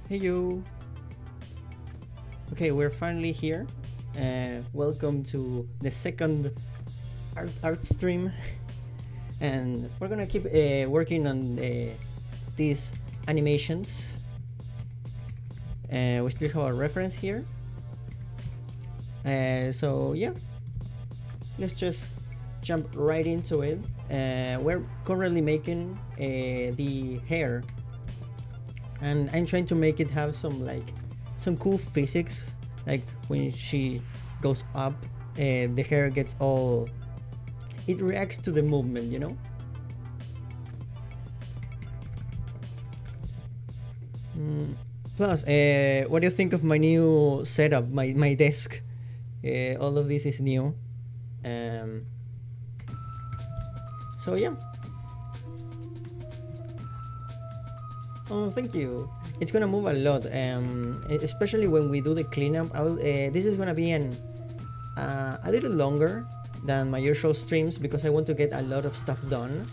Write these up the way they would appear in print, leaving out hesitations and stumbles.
Hey yo! Okay, we're finally here. Welcome to the second art stream, and we're gonna keep working on these animations. We still have a reference here. So yeah, let's just jump right into it. We're currently making the hair, and I'm trying to make it have some cool physics, like when she goes up, the hair gets all, it reacts to the movement, you know. Plus, what do you think of my new setup, my desk? All of this is new. um, so yeah. Oh, thank you. It's gonna move a lot, especially when we do the cleanup. This is gonna be a little longer than my usual streams because I want to get a lot of stuff done.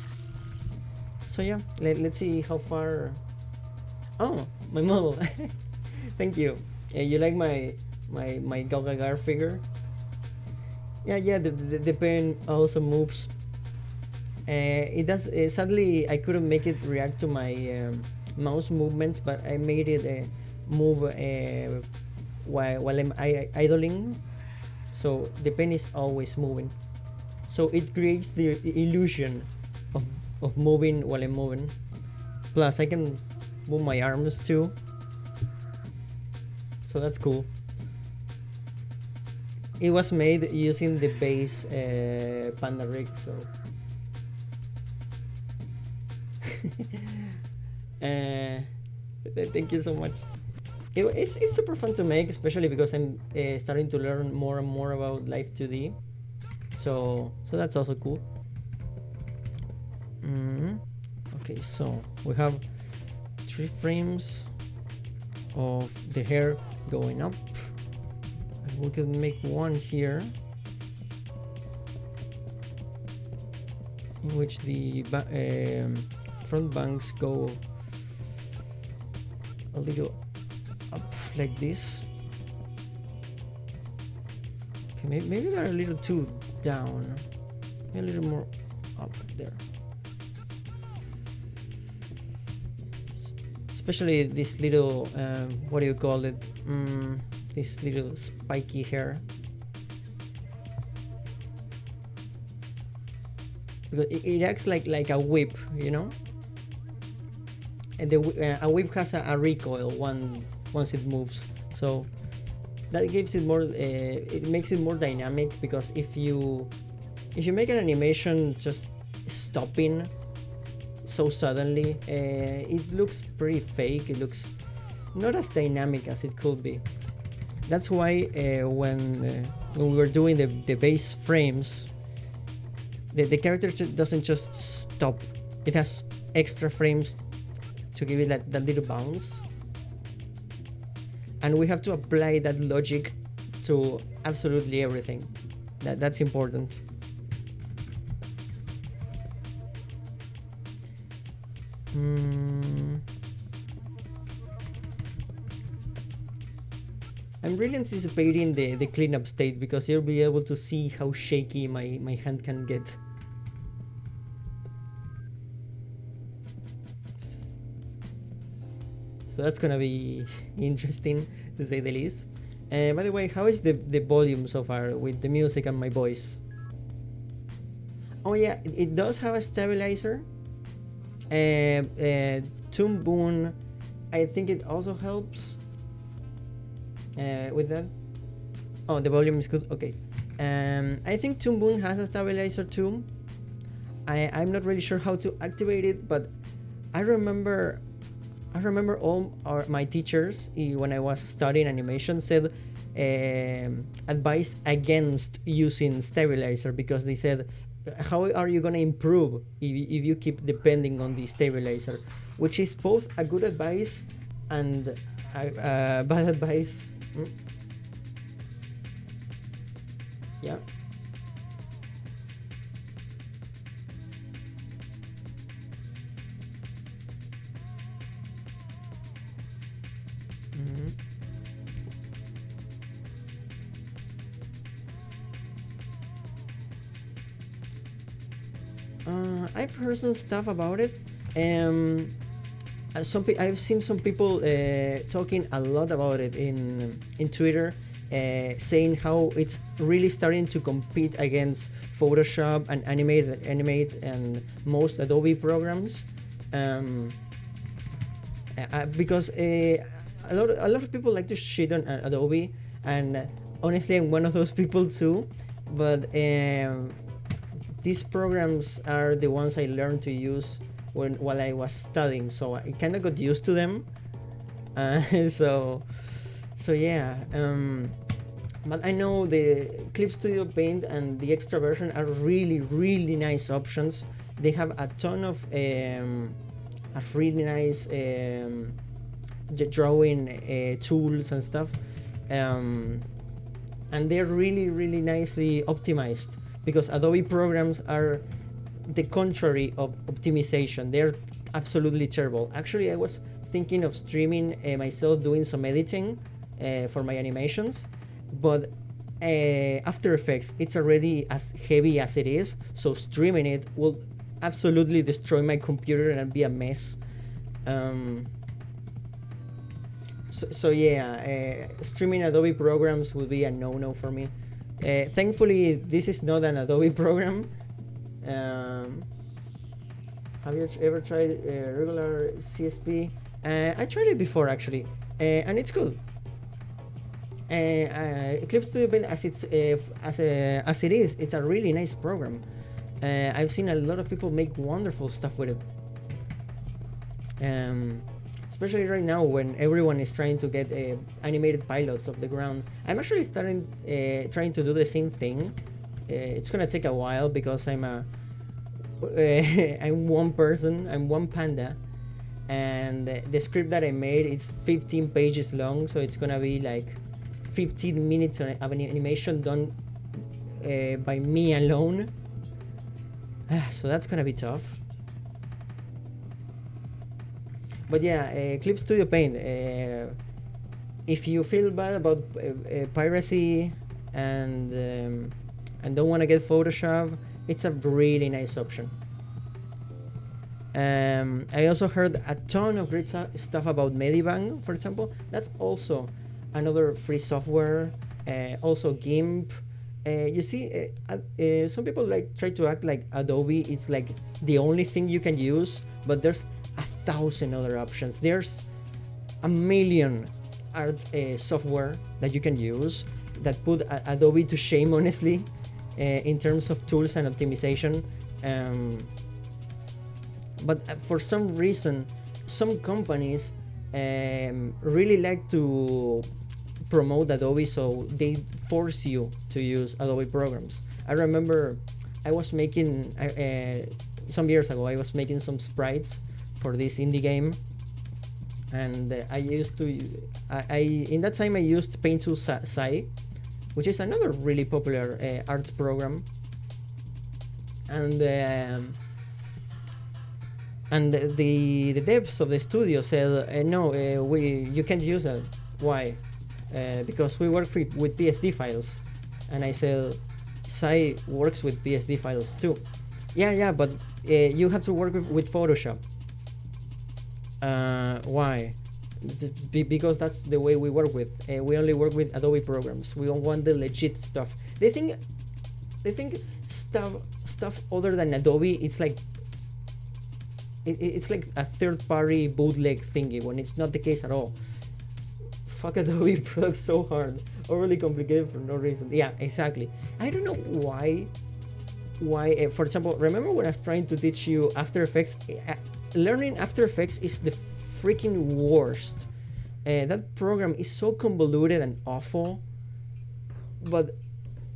So yeah, let's see how far. Oh, my model. Thank you. You like my Galgagar figure? Yeah, yeah. The pen also moves. It does. Sadly, I couldn't make it react to my mouse movements, but I made it move while I'm idling. So the pen is always moving. So it creates the illusion of, of moving while I'm moving. Plus, I can move my arms too. So that's cool. It was made using the base Panda rig, so. uh, Thank you so much. It's super fun to make, especially because I'm starting to learn more and more about Live 2D. So that's also cool. Okay, so we have 3 frames of the hair going up, and we can make one here in which the front bangs go a little up like this. Okay, maybe they're a little too down. Maybe a little more up there. Especially this little, what do you call it? This little spiky hair. Because it acts like a whip, you know? And a whip has a recoil once it moves. So that gives it more, it makes it more dynamic, because if you make an animation just stopping so suddenly, it looks pretty fake. It looks not as dynamic as it could be. That's why when we were doing the base frames, the character doesn't just stop. It has extra frames to give it that little bounce, and we have to apply that logic to absolutely everything. That's important. I'm really anticipating the cleanup state, because you'll be able to see how shaky my hand can get. So that's gonna be interesting, to say the least. By the way, how is the volume so far with the music and my voice? Oh yeah, it does have a stabilizer. Toon Boom, I think it also helps with that. Oh, the volume is good. Okay. I think Toon Boom has a stabilizer too. I'm not really sure how to activate it, but I remember all my teachers when I was studying animation said advised against using stabilizer, because they said, how are you going to improve if you keep depending on the stabilizer, which is both a good advice and bad advice. Yeah. I've heard some stuff about it. Um, I've seen some people talking a lot about it in Twitter, saying how it's really starting to compete against Photoshop and Animate and most Adobe programs, um, because a lot of people like to shit on Adobe, and honestly, I'm one of those people too. But these programs are the ones I learned to use while I was studying, so I kind of got used to them. Uh, so so yeah. But I know the Clip Studio Paint and the extra version are really nice options. They have a ton of really nice drawing tools and stuff. Um, and they're really nicely optimized, because Adobe programs are the contrary of optimization. They're absolutely terrible. Actually, I was thinking of streaming myself doing some editing for my animations, but After Effects, it's already as heavy as it is, so streaming it will absolutely destroy my computer and be a mess. Um, so yeah, streaming Adobe programs would be a no-no for me. Thankfully, this is not an Adobe program. Um, have you ever tried regular CSP? I tried it before actually, and it's good. Eclipse Studio Paint, as it is, it's a really nice program. I've seen a lot of people make wonderful stuff with it. Especially right now when everyone is trying to get animated pilots off the ground. I'm actually trying to do the same thing. It's gonna take a while because I'm one person, I'm one panda, and the script that I made is 15 pages long, so it's gonna be like 15 minutes of an animation done by me alone. So that's gonna be tough. But yeah, Clip Studio Paint. If you feel bad about piracy and don't want to get Photoshop, it's a really nice option. I also heard a ton of great stuff about Medibang, for example. That's also another free software. Also GIMP. You see, some people like try to act like Adobe is like the only thing you can use, but there's 1,000 other options. There's a million art software that you can use that put Adobe to shame, honestly, in terms of tools and optimization. But for some reason, some companies really like to promote Adobe, so they force you to use Adobe programs. I remember I was making some years ago, I was making some sprites for this indie game, and I used to in that time I used Paint Tool Sai, which is another really popular art program, and the devs of the studio said no, you can't use it. Why? Because we work with PSD files. And I said, Sai works with PSD files too. Yeah, but you have to work with Photoshop. Why? Because that's the way we work with. We only work with Adobe programs. We don't want the legit stuff. They think stuff other than Adobe, it's like a third-party bootleg thingy, when it's not the case at all. Fuck Adobe products so hard, overly complicated for no reason. Yeah, exactly. I don't know why. For example, remember when I was trying to teach you After Effects? Learning After Effects is the freaking worst. That program is so convoluted and awful. But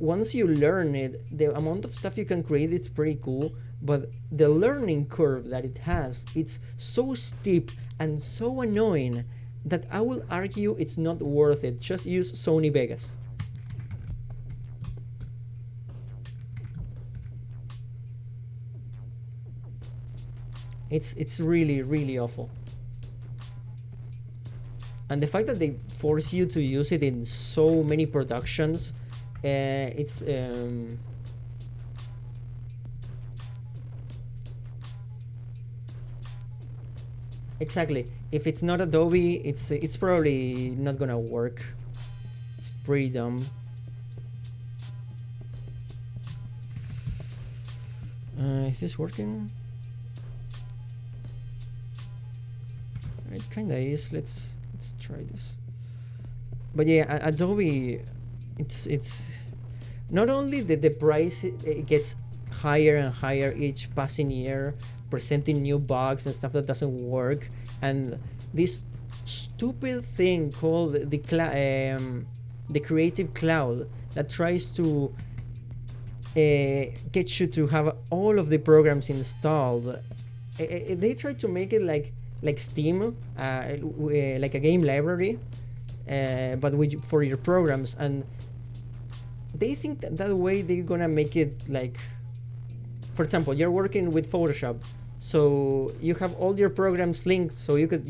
once you learn it, the amount of stuff you can create, it's pretty cool. But the learning curve that it has, it's so steep and so annoying that I will argue it's not worth it. Just use Sony Vegas. It's really awful. And the fact that they force you to use it in so many productions, Exactly. If it's not Adobe, it's probably not gonna work. It's pretty dumb. Is this working? It kinda is. Let's try this. But yeah, Adobe, it's not only that the price it gets higher and higher each passing year, presenting new bugs and stuff that doesn't work, and this stupid thing called the Creative Cloud that tries to get you to have all of the programs installed. They try to make it like Steam, like a game library, but for your programs, and they think that way they're gonna make it like, for example, you're working with Photoshop, so you have all your programs linked, so you could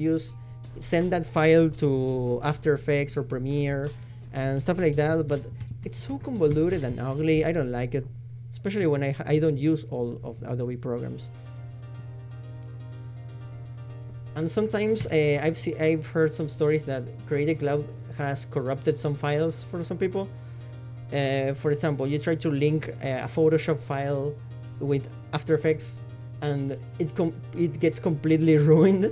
send that file to After Effects or Premiere and stuff like that. But it's so convoluted and ugly. I don't like it, especially when I don't use all of the Adobe programs. And sometimes I've heard some stories that Creative Cloud has corrupted some files for some people. For example, you try to link a Photoshop file with After Effects, and it gets completely ruined.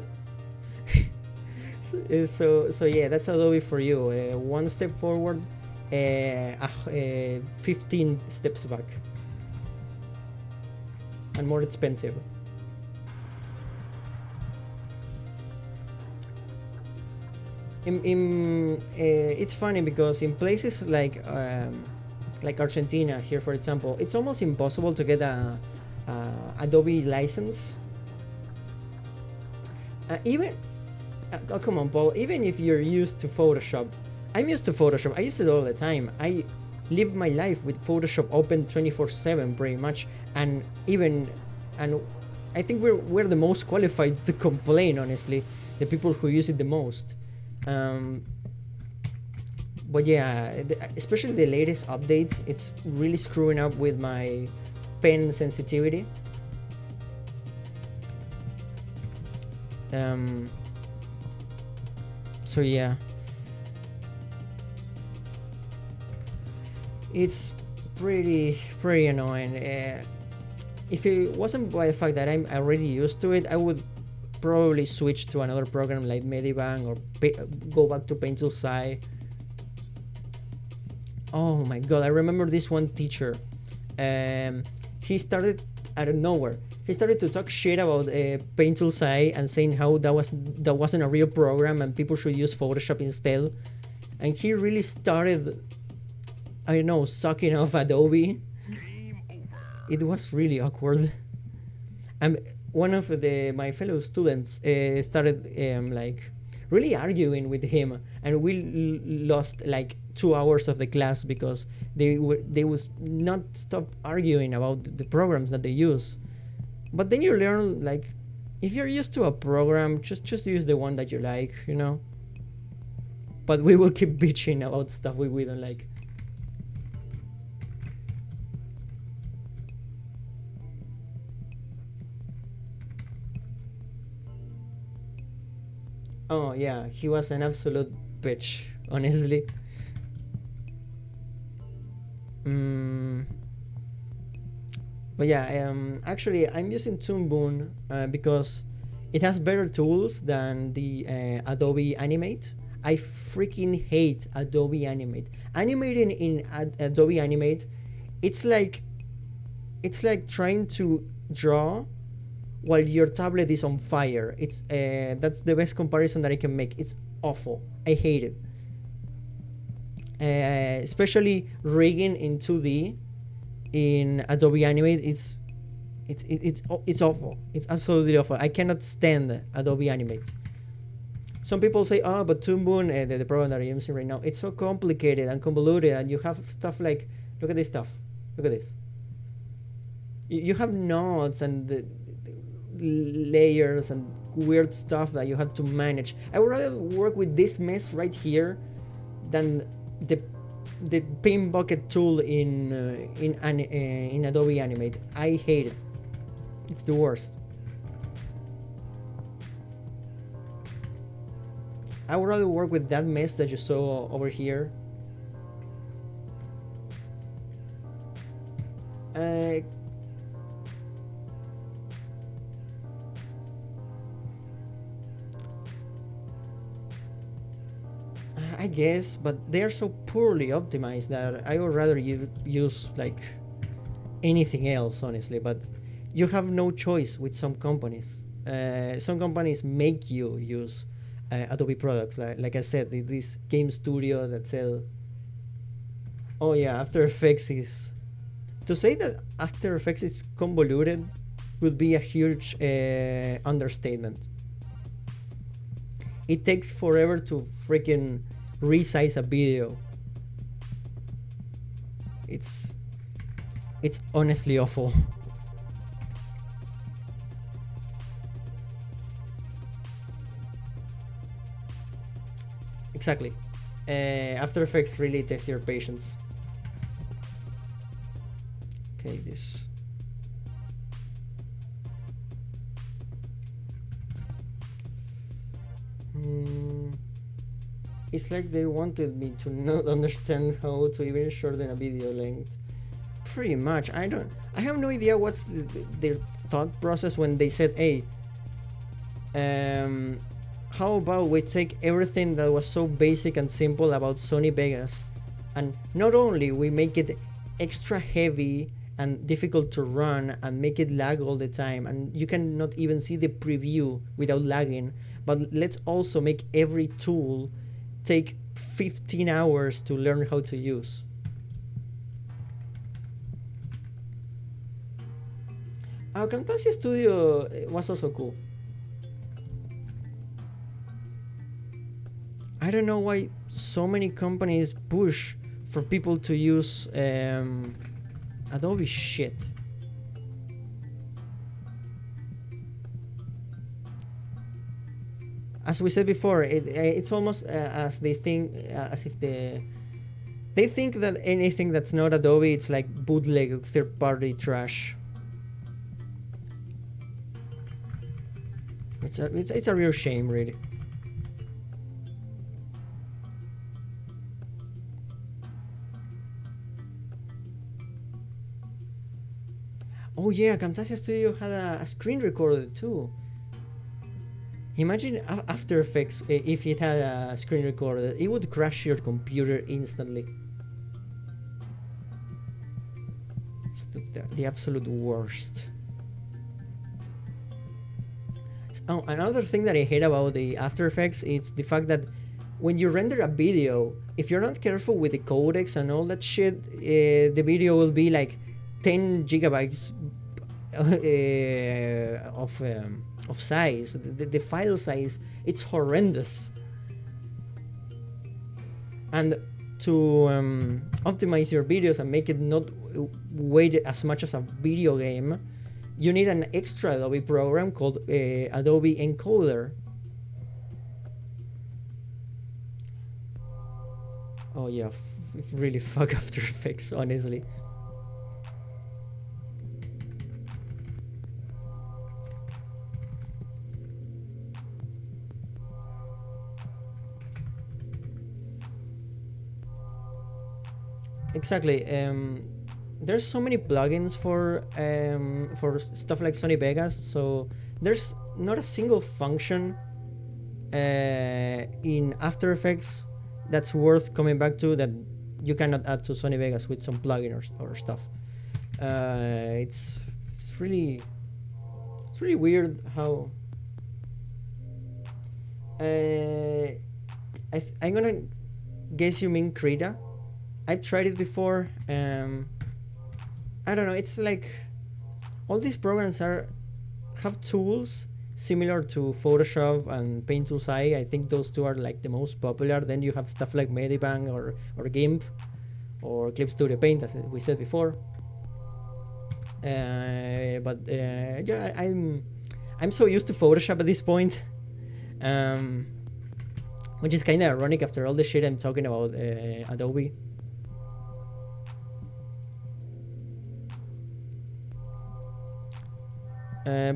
So yeah, that's Adobe for you. One step forward, 15 steps back, and more expensive. It's funny because in places like Argentina here, for example, it's almost impossible to get a Adobe license. Even oh, come on, Paul. Even if you're used to Photoshop, I'm used to Photoshop. I use it all the time. I live my life with Photoshop open 24/7, pretty much, and I think we're the most qualified to complain, honestly. The people who use it the most. But yeah, especially the latest updates, it's really screwing up with my pen sensitivity. So yeah, it's pretty annoying. If it wasn't by the fact that I'm already used to it, I would probably switch to another program like Medibang or go back to Paint Tool SAI. Oh my god, I remember this one teacher. He started out of nowhere. He started to talk shit about Paint Tool SAI and saying how that wasn't a real program and people should use Photoshop instead. And he really started, I don't know, sucking off Adobe. It was really awkward. And one of my fellow students started like really arguing with him, and we lost like 2 hours of the class because they was not stop arguing about the programs that they use. But then you learn, like, if you're used to a program, just use the one that you like, you know. But we will keep bitching about stuff we don't like. Oh yeah, he was an absolute bitch, honestly. But yeah, actually I'm using Toon Boom because it has better tools than the Adobe Animate. I freaking hate Adobe Animate. Animating in Adobe Animate, it's like trying to draw while your tablet is on fire. It's that's the best comparison that I can make. It's awful. I hate it. Especially rigging in 2D in Adobe Animate. It's awful. It's absolutely awful. I cannot stand Adobe Animate. Some people say, oh, but Toon Boom, the program that I'm using right now, it's so complicated and convoluted, and you have stuff like, look at this stuff. Look at this. You have nodes and the layers and weird stuff that you have to manage. I would rather work with this mess right here than the paint bucket tool in Adobe Animate. I hate it. It's the worst. I would rather work with that mess that you saw over here. Uh, I guess, but they are so poorly optimized that I would rather use like anything else, honestly. But you have no choice with some companies. Some companies make you use Adobe products. Like I said, this game studio that sell. Oh yeah, After Effects is. To say that After Effects is convoluted would be a huge understatement. It takes forever to freaking resize a video. It's it's honestly awful. Exactly. After Effects really tests your patience. Okay, this. It's like they wanted me to not understand how to even shorten a video length. Pretty much. I have no idea what's their thought process when they said, hey, how about we take everything that was so basic and simple about Sony Vegas, and not only we make it extra heavy and difficult to run and make it lag all the time, and you cannot even see the preview without lagging, but let's also make every tool take 15 hours to learn how to use. Camtasia Studio was also cool. I don't know why so many companies push for people to use Adobe shit. As we said before, it's almost as they think, as if they think that anything that's not Adobe, it's like bootleg third-party trash. It's a real shame, really. Oh yeah, Camtasia Studio had a screen recorder too. Imagine After Effects if it had a screen recorder, it would crash your computer instantly. It's the absolute worst. Oh, another thing that I hate about the After Effects is the fact that when you render a video, if you're not careful with the codecs and all that shit, the video will be like 10 gigabytes of size. The file size, it's horrendous. And to optimize your videos and make it not weight as much as a video game, you need an extra Adobe program called Adobe Encoder. Oh yeah, really fuck After Effects, honestly. Exactly. There's so many plugins for stuff like Sony Vegas, so there's not a single function in After Effects that's worth coming back to that you cannot add to Sony Vegas with some plugin or stuff. It's really weird how I'm gonna guess you mean Krita. I've tried it before. I don't know. It's like all these programs have tools similar to Photoshop and Paint Tools AI. I think those two are like the most popular. Then you have stuff like Medibang or GIMP or Clip Studio Paint, as we said before. But yeah, I'm so used to Photoshop at this point, which is kind of ironic after all the shit I'm talking about Adobe.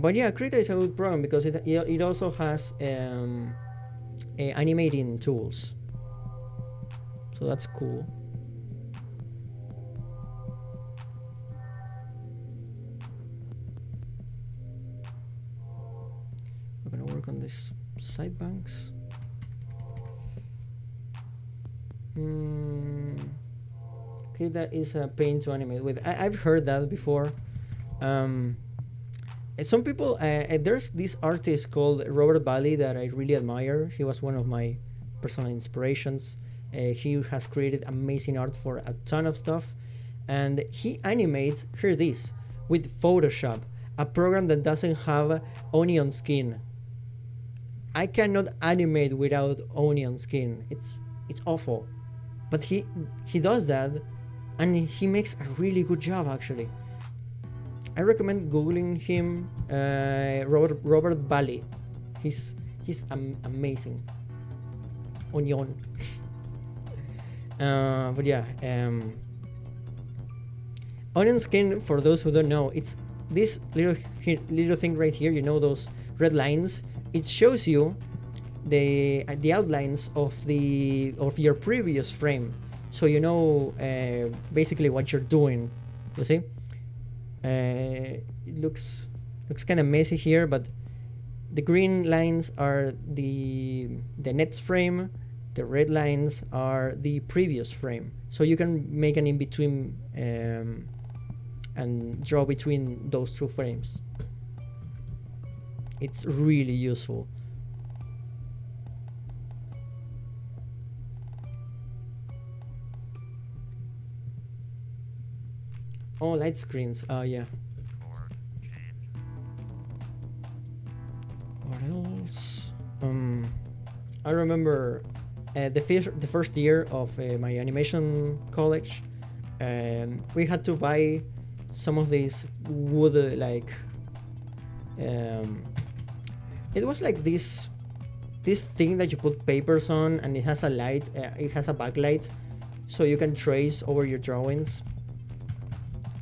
But yeah, Krita is a good program because it also has animating tools. So that's cool. We're gonna work on this side banks. Okay, that is a pain to animate with. I've heard that before. Some people, there's this artist called Robert Bally that I really admire. He was one of my personal inspirations. He has created amazing art for a ton of stuff, and he animates, hear this, with Photoshop, a program that doesn't have onion skin. I cannot animate without onion skin. It's awful, but he does that, and he makes a really good job actually. I recommend googling him, Robert Bally. He's amazing. Onion. But yeah, onion skin, for those who don't know, it's this little thing right here. You know those red lines? It shows you the outlines of your previous frame, so you know basically what you're doing. You see, it looks kind of messy here, but the green lines are the next frame. The red lines are the previous frame, so you can make an in between and draw between those two frames. It's really useful. Oh, light screens. Yeah. What else? I remember the first year of my animation college, we had to buy some of these wood like. It was like this thing that you put papers on, and it has a light. It has a backlight, so you can trace over your drawings.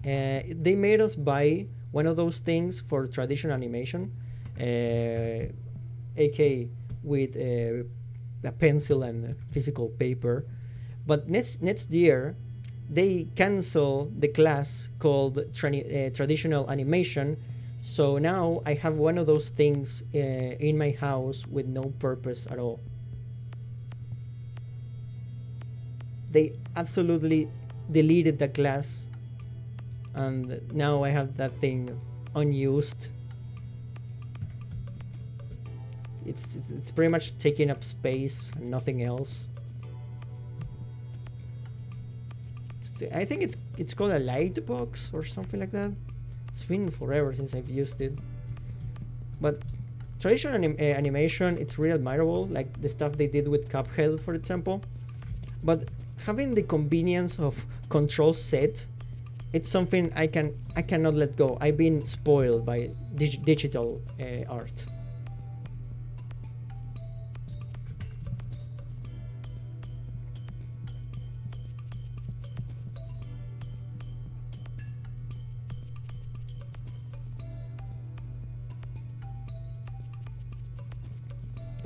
They made us buy one of those things for traditional animation, aka with a pencil and physical paper. But next year, they cancel the class called traditional animation. So now I have one of those things in my house with no purpose at all. They absolutely deleted the class, and now I have that thing unused. It's pretty much taking up space and nothing else. I think it's called a light box or something like that. It's been forever since I've used it. But traditional animation, it's really admirable, like the stuff they did with Cuphead, for example. But having the convenience of Control Z, it's something I cannot let go. I've been spoiled by digital art.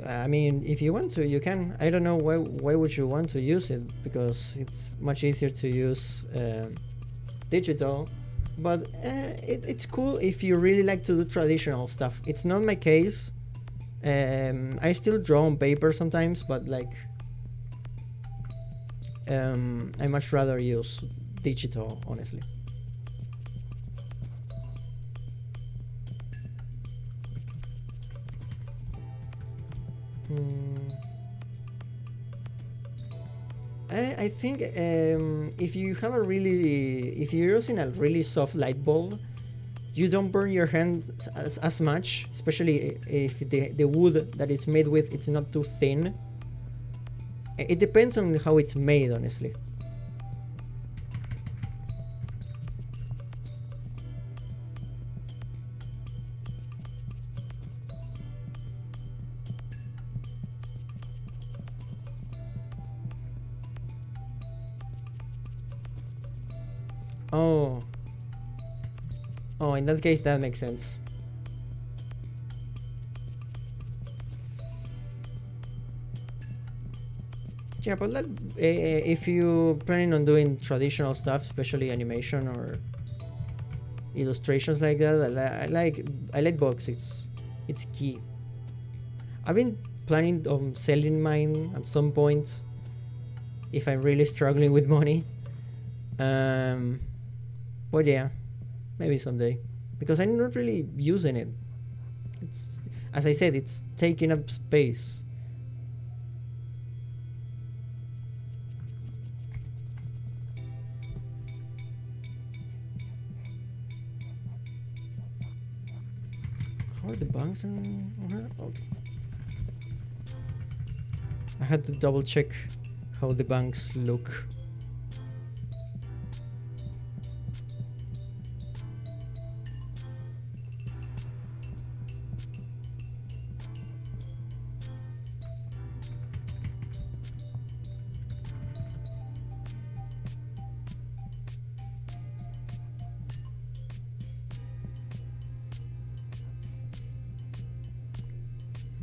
I mean, if you want to, you can. I don't know why would you want to use it, because it's much easier to use digital. But it's cool if you really like to do traditional stuff. It's not my case. I still draw on paper sometimes, but like I much rather use digital, honestly. I think if you're using a really soft light bulb, you don't burn your hand as much, especially if the wood that it's made with, it's not too thin. It depends on how it's made, honestly. Oh, in that case, that makes sense. Yeah, but if you planning on doing traditional stuff, especially animation or illustrations like that, I like books. It's key. I've been planning on selling mine at some point if I'm really struggling with money. Um, but yeah, maybe someday because I'm not really using it. It's, as I said, it's taking up space. How are the banks on her? Okay. I had to double check how the banks look.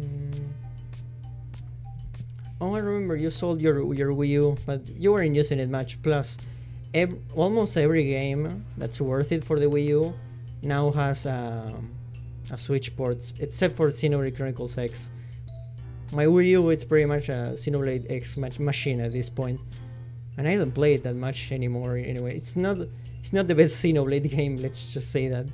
Mm. Oh, I remember you sold your Wii U, but you weren't using it much. Plus, almost every game that's worth it for the Wii U now has a Switch port, except for Xenoblade Chronicles X. My Wii U, it's pretty much a Xenoblade X machine at this point, and I don't play it that much anymore. Anyway, it's not the best Xenoblade game. Let's just say that.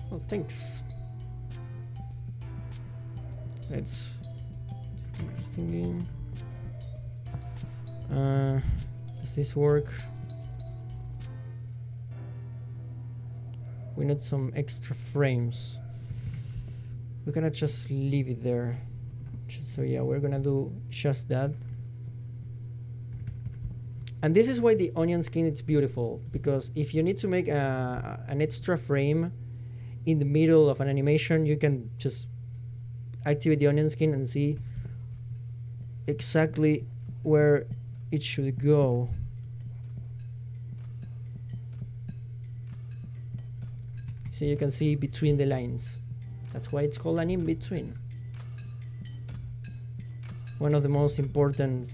Oh, thanks. Let's thinking. Does this work? We need some extra frames. We cannot just leave it there. So yeah, we're gonna do just that. And this is why the onion skin is beautiful, because if you need to make an extra frame in the middle of an animation, you can just activate the onion skin and see exactly where it should go. So you can see between the lines. That's why it's called an in-between. One of the most important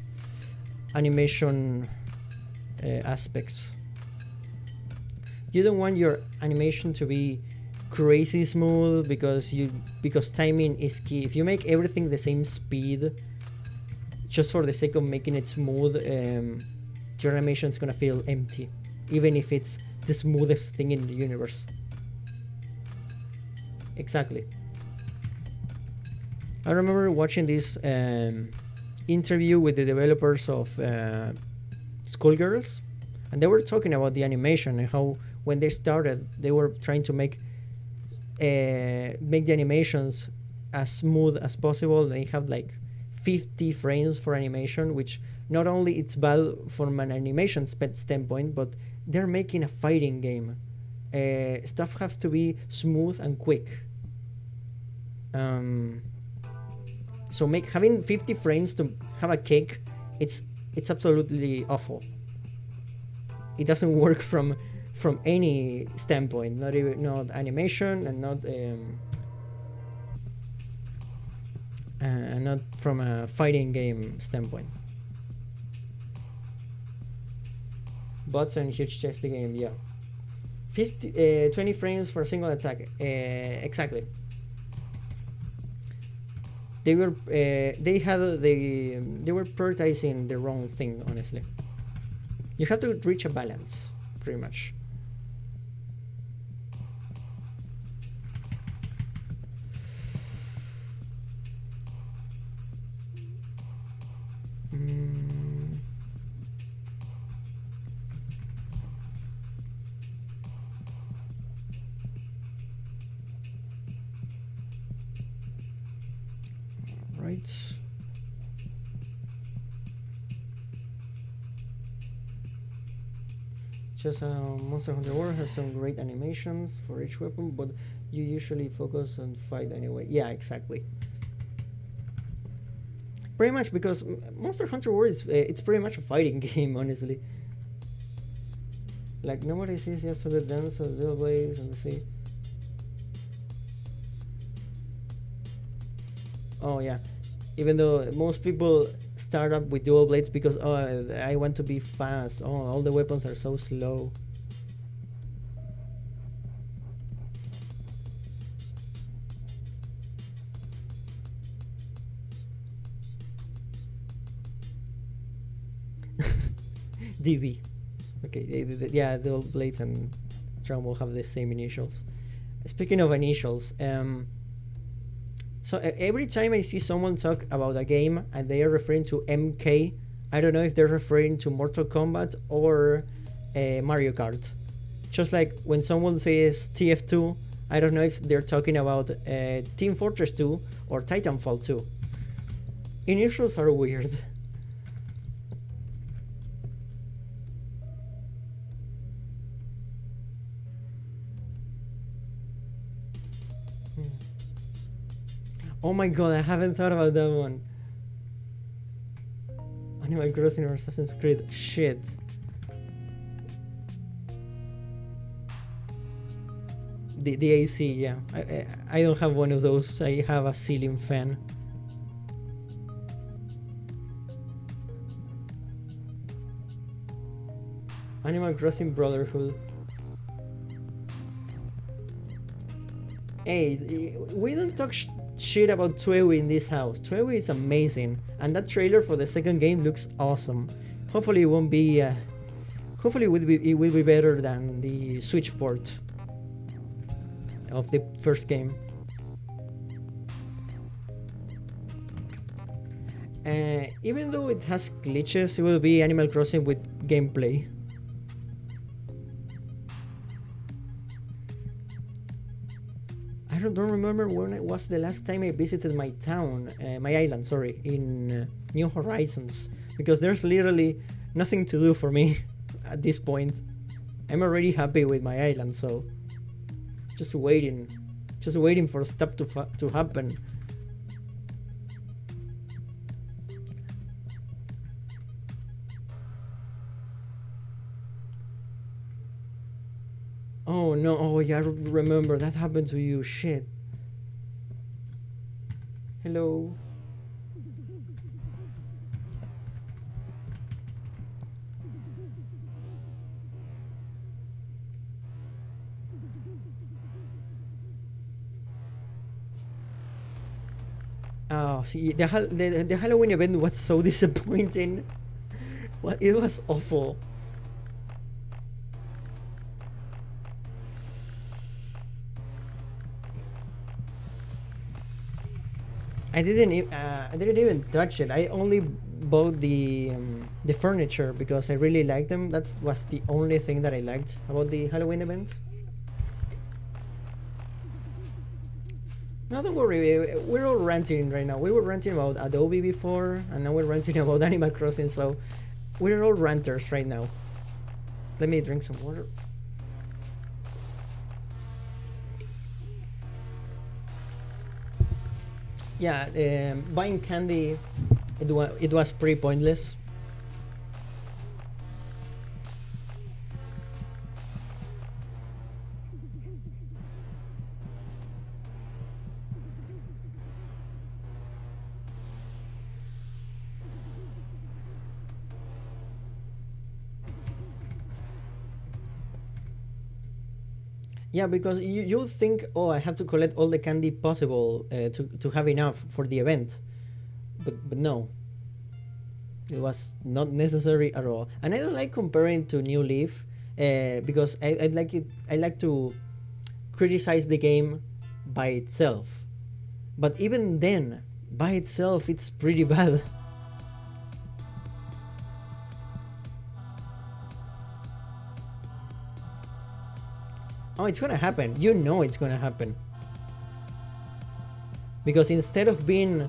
animation aspects. You don't want your animation to be crazy smooth because timing is key. If you make everything the same speed just for the sake of making it smooth, your animation is gonna feel empty, even if it's the smoothest thing in the universe. Exactly. I remember watching this interview with the developers of Skullgirls, and they were talking about the animation and how when they started they were trying to make the animations as smooth as possible. They have like 50 frames for animation, which not only it's bad from an animation standpoint, but they're making a fighting game. Stuff has to be smooth and quick. So having 50 frames to have a kick, it's absolutely awful. It doesn't work from any standpoint, not animation and not from a fighting game standpoint. Bots and huge chest game, yeah. 20 frames for a single attack. Exactly. They were they were prioritizing the wrong thing, honestly. You have to reach a balance, pretty much. Right. Just Monster Hunter World has some great animations for each weapon, but you usually focus on fight anyway. Yeah, exactly. Pretty much because Monster Hunter World is it's pretty much a fighting game, honestly. Like nobody sees just the dance of the blades and the sea. Oh yeah, even though most people start up with dual blades because oh I want to be fast. Oh, all the weapons are so slow. DB. Okay, yeah, dual blades and Drum will have the same initials. Speaking of initials, so every time I see someone talk about a game and they are referring to MK, I don't know if they're referring to Mortal Kombat or Mario Kart. Just like when someone says TF2, I don't know if they're talking about Team Fortress 2 or Titanfall 2. Initials are weird. Oh my god, I haven't thought about that one. Animal Crossing or Assassin's Creed. Shit. The AC, yeah. I don't have one of those. I have a ceiling fan. Animal Crossing Brotherhood. Hey, we don't talk shit about Trewi in this house. Trewi is amazing, and that trailer for the second game looks awesome. Hopefully, it won't be. Hopefully, it will be better than the Switch port of the first game. Even though it has glitches, it will be Animal Crossing with gameplay. I don't remember when it was the last time I visited my town, my island, sorry, in New Horizons, because there's literally nothing to do for me at this point. I'm already happy with my island, so just waiting for stuff to happen. Oh no, oh yeah, I remember that happened to you, shit. Hello. Oh, see, the Halloween event was so disappointing. Well, it was awful. I didn't even touch it. I only bought the furniture because I really liked them. That was the only thing that I liked about the Halloween event. No, don't worry. We're all ranting right now. We were ranting about Adobe before, and now we're ranting about Animal Crossing. So we're all ranters right now. Let me drink some water. Yeah, buying candy, it was pretty pointless. Yeah, because you think, oh, I have to collect all the candy possible to have enough for the event, but no, it was not necessary at all. And I don't like comparing to New Leaf because I like to criticize the game by itself, but even then, by itself, it's pretty bad. Oh, it's gonna happen. You know it's gonna happen. Because instead of being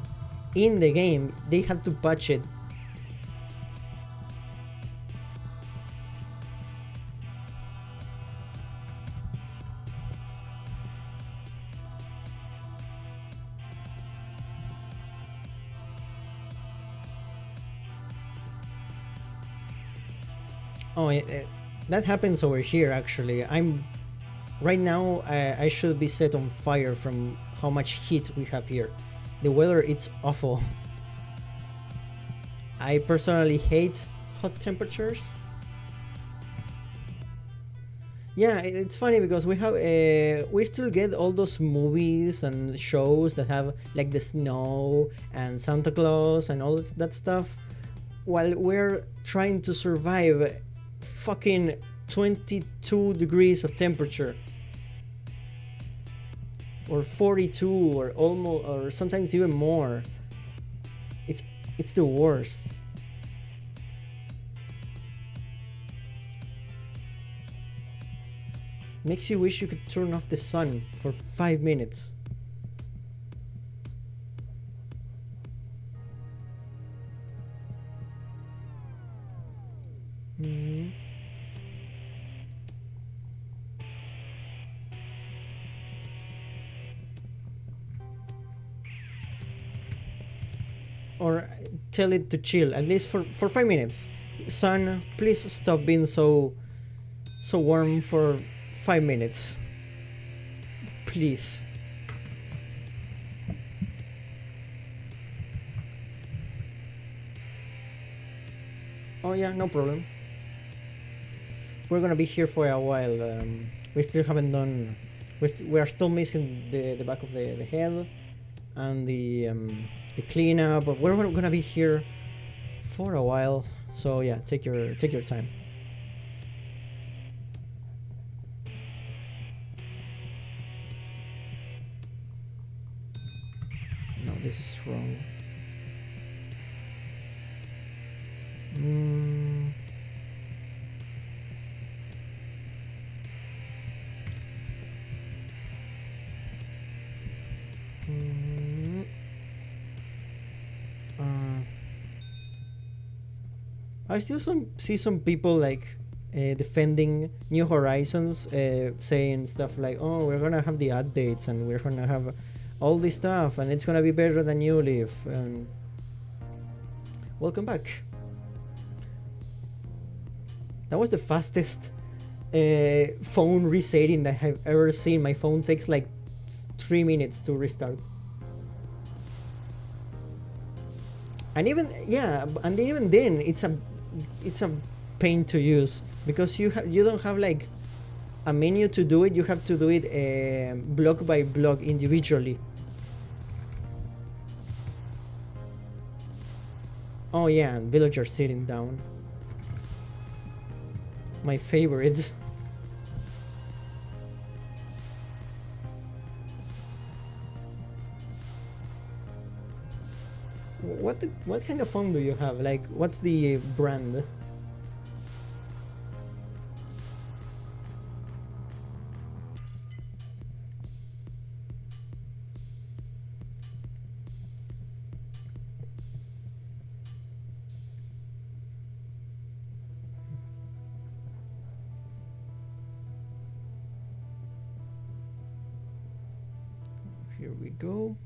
in the game, they have to patch it. Oh, That happens over here actually. I'm right now I should be set on fire from how much heat we have here. The weather it's awful. I personally hate hot temperatures. Yeah, it's funny because we have we still get all those movies and shows that have like the snow and Santa Claus and all that stuff, while we're trying to survive fucking 22 degrees of temperature, or 42, or almost, or sometimes even more. It's the worst. Makes you wish you could turn off the sun for 5 minutes. Mm. Or tell it to chill, at least for 5 minutes. Sun, please stop being so warm for 5 minutes. Please. Oh yeah, no problem. We're gonna be here for a while. We still haven't done. We are still missing the back of the head and the cleanup. But we're gonna be here for a while. So yeah, take your time. No, this is wrong. I still see some people like defending New Horizons, saying stuff like, "Oh, we're gonna have the updates and we're gonna have all this stuff and it's gonna be better than New Leaf." And welcome back. That was the fastest phone resetting that I've ever seen. My phone takes like 3 minutes to restart. And even then, it's a pain to use because you don't have like a menu to do it. You have to do it block by block individually. Oh yeah, and villagers sitting down. My favorite. What kind of phone do you have? Like, what's the brand? Here we go.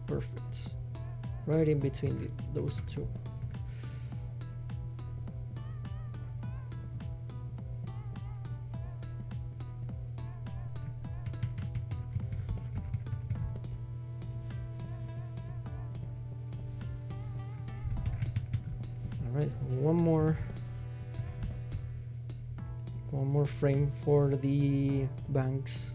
Perfect. Right in between those two. All right, one more frame for the banks.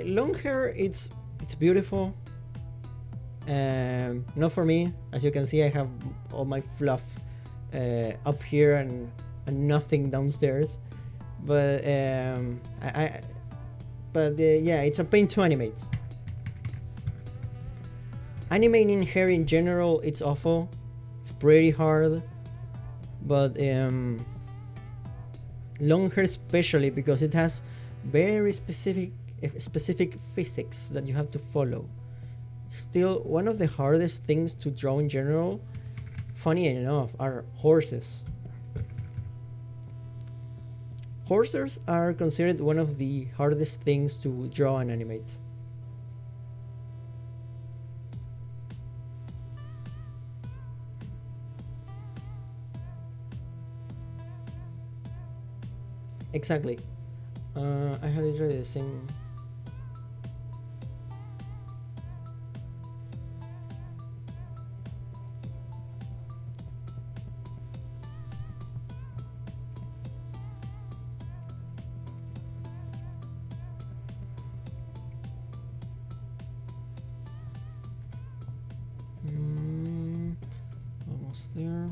Long hair, it's beautiful. Not for me. As you can see, I have all my fluff up here and nothing downstairs. But yeah, it's a pain to animate. Animating hair in general, it's awful. It's pretty hard. But long hair especially, because it has very specific physics that you have to follow. Still, one of the hardest things to draw in general, funny enough, are horses. Horses are considered one of the hardest things to draw and animate. Exactly. I had literally the same. Almost there.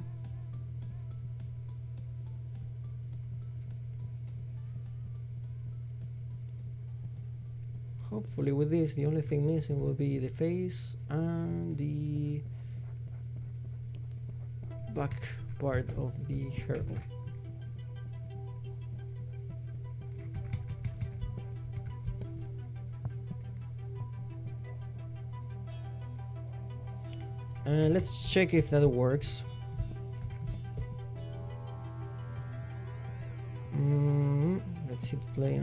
Hopefully with this, the only thing missing will be the face and the back part of the hair. Let's check if that works. Let's hit play.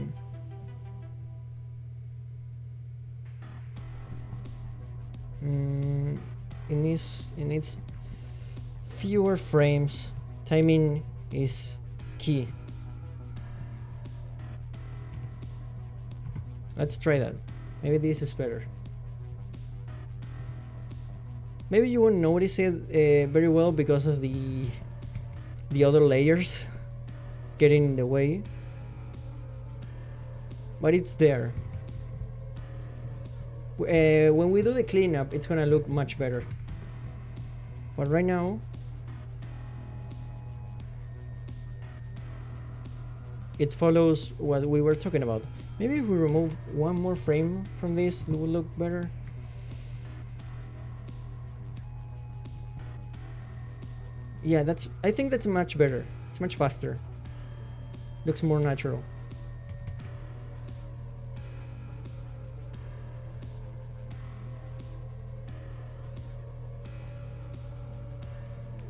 It needs fewer frames. Timing is key. Let's try that. Maybe this is better. Maybe you won't notice it very well because of the other layers getting in the way, but it's there. When we do the cleanup, it's gonna look much better. But right now, it follows what we were talking about. Maybe if we remove one more frame from this, it will look better. Yeah, I think that's much better. It's much faster. Looks more natural.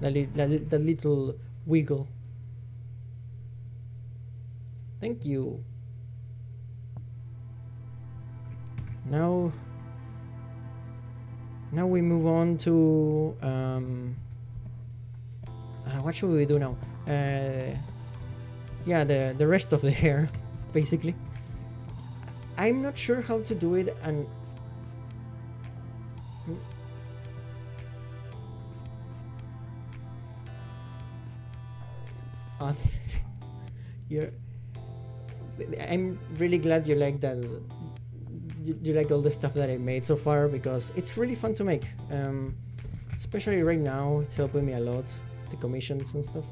That little wiggle. Thank you. Now we move on to what should we do now? Yeah, the rest of the hair, basically. I'm not sure how to do it, and I'm really glad you like that. You like all the stuff that I made so far, because it's really fun to make. Especially right now, it's helping me a lot. The commissions and stuff.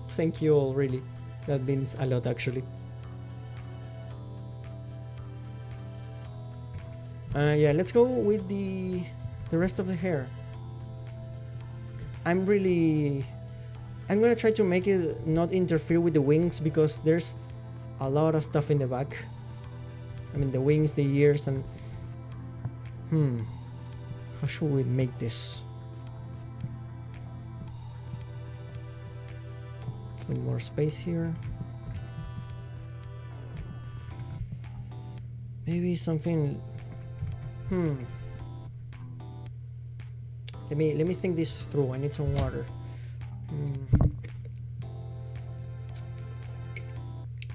Thank you all, really. That means a lot, actually. Yeah, let's go with the rest of the hair. I'm gonna try to make it not interfere with the wings, because there's a lot of stuff in the back. I mean, the wings, the ears, and how should we make this? With more space here. Maybe something. Let me think this through. I need some water.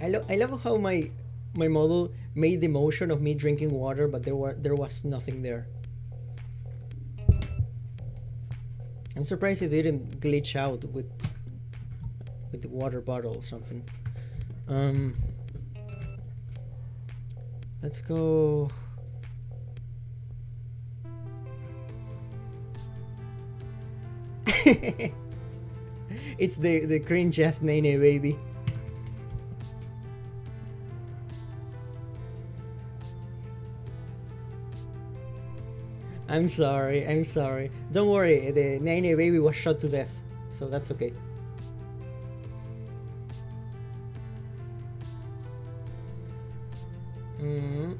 I love how my model made the motion of me drinking water, but there was nothing there. I'm surprised it didn't glitch out with the water bottle or something. Let's go. It's the cringe ass Nene baby. I'm sorry. Don't worry, the Nene baby was shot to death, so that's okay. I'm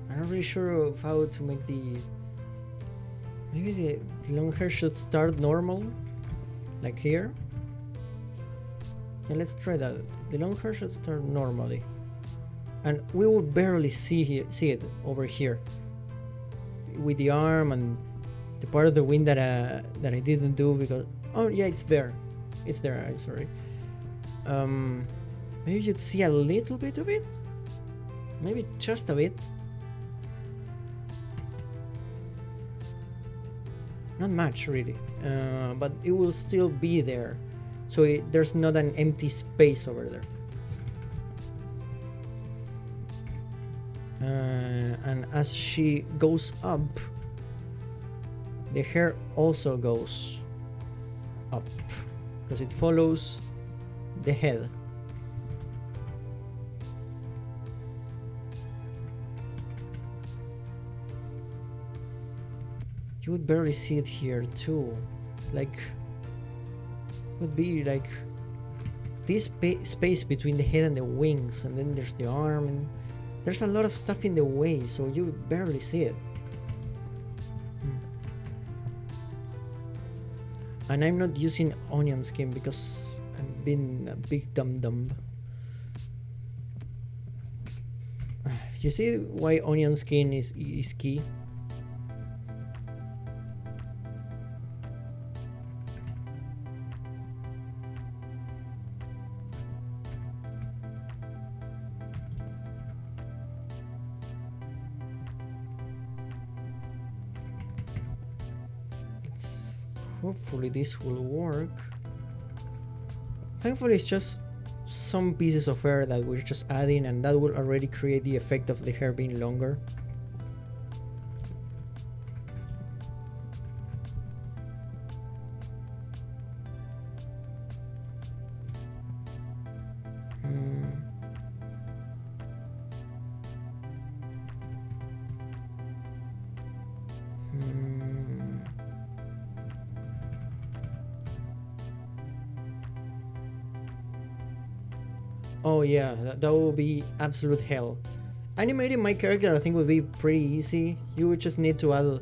not really sure of how to make the Maybe the long hair should start normal, like here. Yeah, let's try that. The long hair should start normally, and we will barely see it over here with the arm and the part of the wing that I didn't do because yeah, it's there. I'm sorry. Maybe you'd see a little bit of it, maybe just a bit. Not much really, but it will still be there, so there's not an empty space over there. And as she goes up, the hair also goes up because it follows the head. You would barely see it here too, like would be like this space between the head and the wings, and then there's the arm, and there's a lot of stuff in the way, so you would barely see it. And I'm not using onion skin because I've been a big dum-dum. You see why onion skin is key? Hopefully this will work. Thankfully it's just some pieces of hair that we're just adding, and that will already create the effect of the hair being longer. Oh yeah, that would be absolute hell. Animating my character I think would be pretty easy. You would just need to add a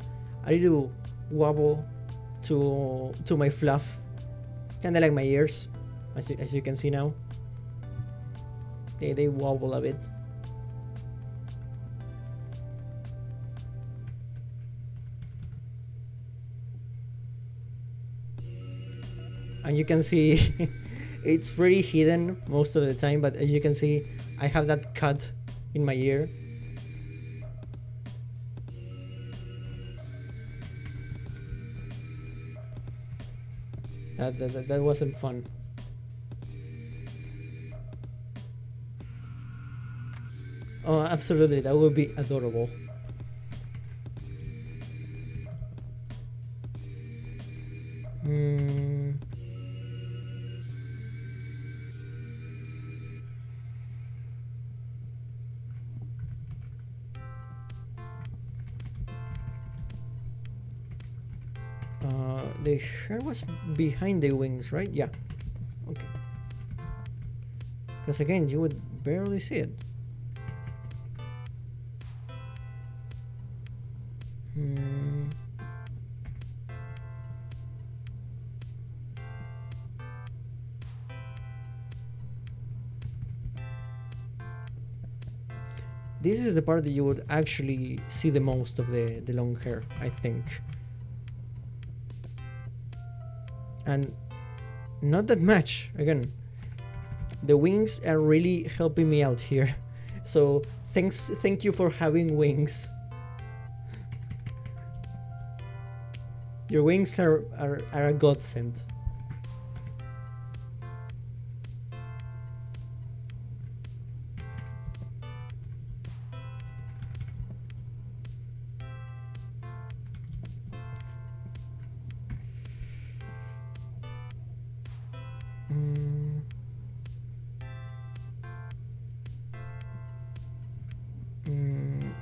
little wobble to my fluff, kinda like my ears, as you can see now. They wobble a bit. And you can see it's pretty hidden most of the time, but as you can see, I have that cut in my ear. That wasn't fun. Oh, absolutely, that would be adorable. The hair was behind the wings, right? Yeah. Okay. Because again, you would barely see it. This is the part that you would actually see the most of the long hair, I think. And not that much. Again, the wings are really helping me out here. So thank you for having wings. Your wings are a godsend.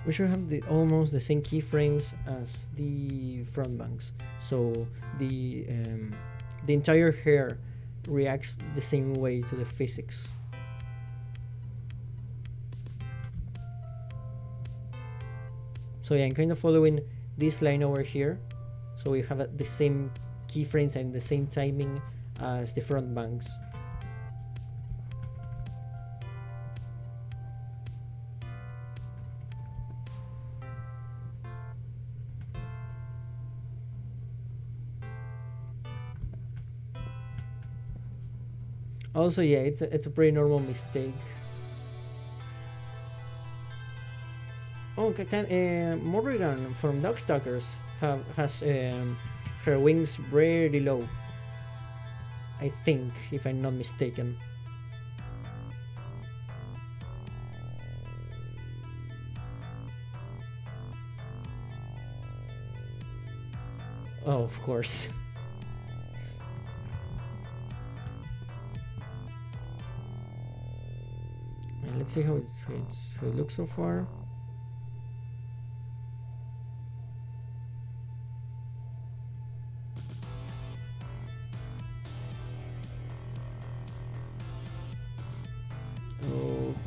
We should have almost the same keyframes as the front bangs, so the entire hair reacts the same way to the physics. So yeah, I'm kind of following this line over here, so we have the same keyframes and the same timing as the front bangs. Also, yeah, it's a pretty normal mistake. Oh, Morrigan from Darkstalkers has her wings really low. I think, if I'm not mistaken. Oh, of course. And let's see how it looks so far.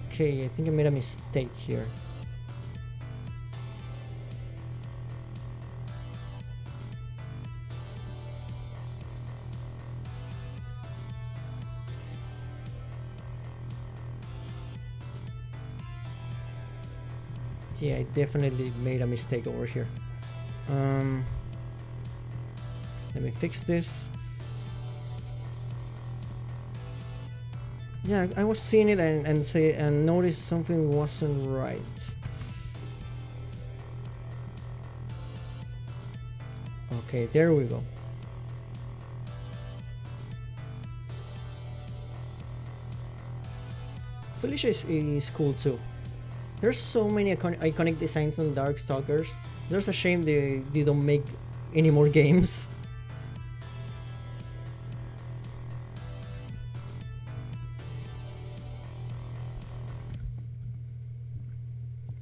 Okay, I think I made a mistake here. Yeah, I definitely made a mistake over here. Let me fix this. Yeah, I was seeing it and noticed something wasn't right. Okay, there we go. Felicia is cool too. There's so many iconic designs on Darkstalkers. There's a shame they don't make any more games.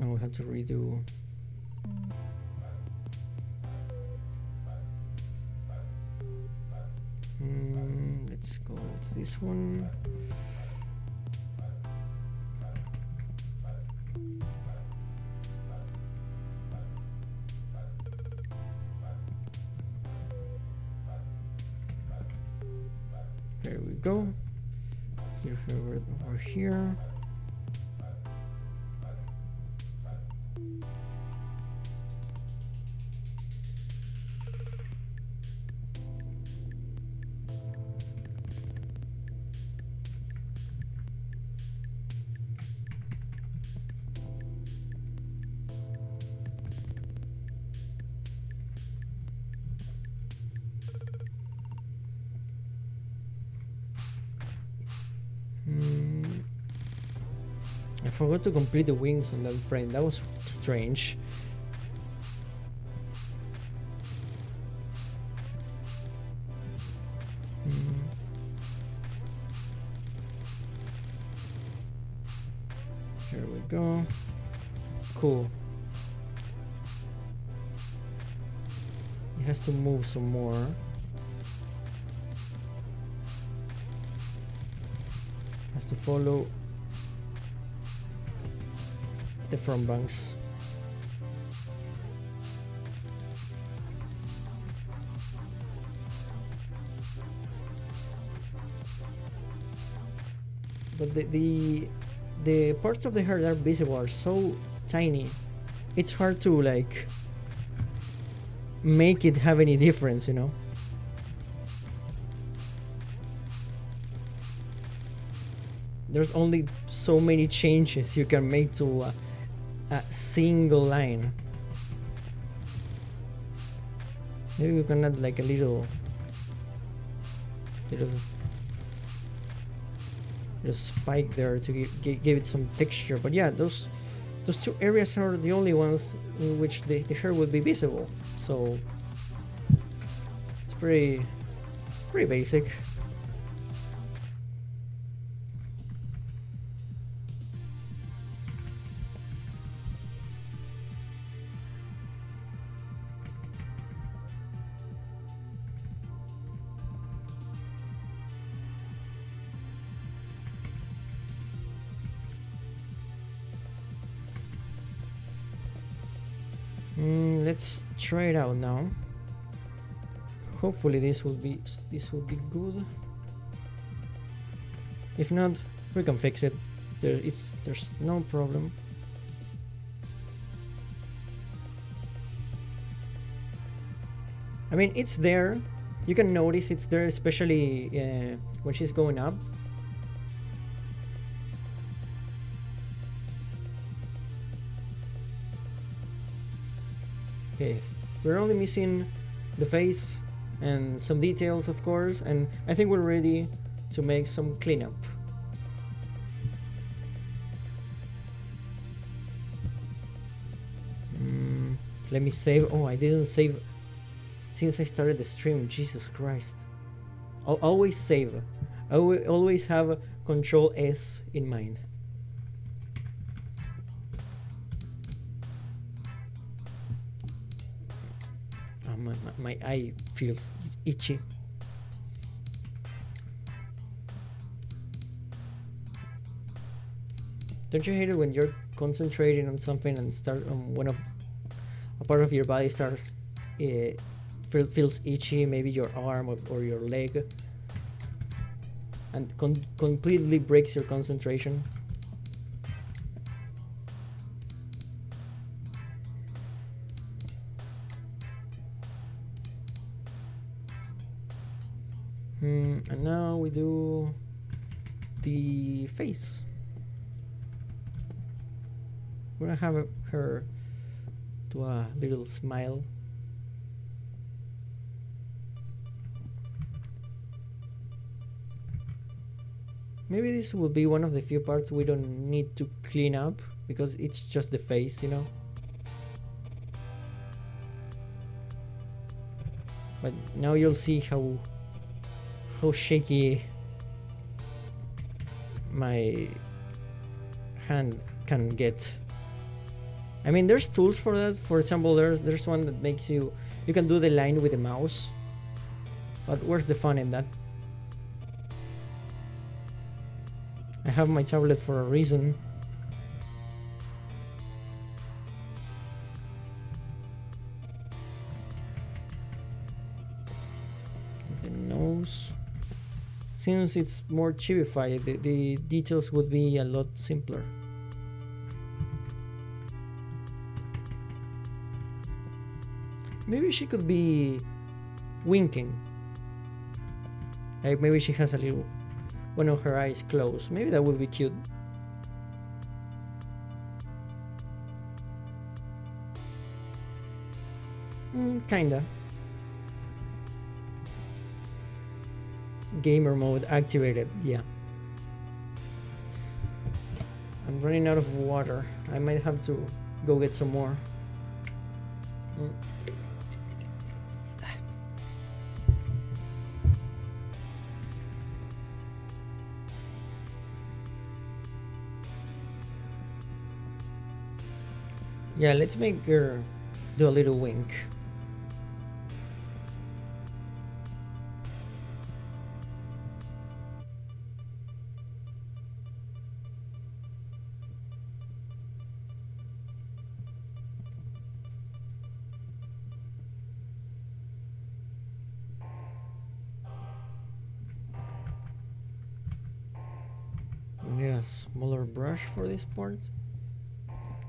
Oh, we have to redo. Let's go to this one. There we go. Here, over here. I forgot to complete the wings on that frame. That was strange. There we go. Cool. It has to move some more. Has to follow the front banks. But the parts of the hair that are visible are so tiny. It's hard to like make it have any difference, you know? There's only so many changes you can make to a single line. Maybe we can add like a little spike there to give it some texture. But yeah, those two areas are the only ones in which the hair would be visible. So it's pretty basic. Let's try it out now. hopefully this will be good. If not, we can fix it. There's no problem. I mean, it's there. You can notice it's there, especially when she's going up. Okay, we're only missing the face and some details, of course, and I think we're ready to make some cleanup. Let me save. Oh, I didn't save since I started the stream. Jesus Christ. I'll always save. I will always have Control S in mind. Oh, my eye feels itchy. Don't you hate it when you're concentrating on something and start when a part of your body starts feels itchy, maybe your arm or your leg, and completely breaks your concentration? And now we do the face. We're gonna have her do a little smile. Maybe this will be one of the few parts we don't need to clean up because it's just the face, you know. But now you'll see how shaky my hand can get. I mean, there's tools for that. For example, there's one that makes you can do the line with the mouse. But where's the fun in that? I have my tablet for a reason. The nose. Since it's more chibified, the details would be a lot simpler. Maybe she could be winking. Like maybe she has a little one of her eyes closed. Maybe that would be cute. Kinda. Gamer mode activated, yeah. I'm running out of water. I might have to go get some more. Yeah, let's make her do a little wink. We need a smaller brush for this part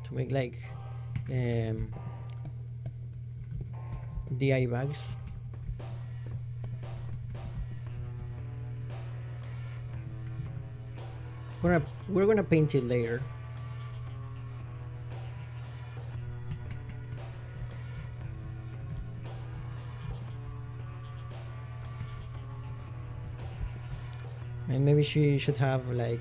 to make like the eye bags. We're gonna paint it later. And maybe she should have like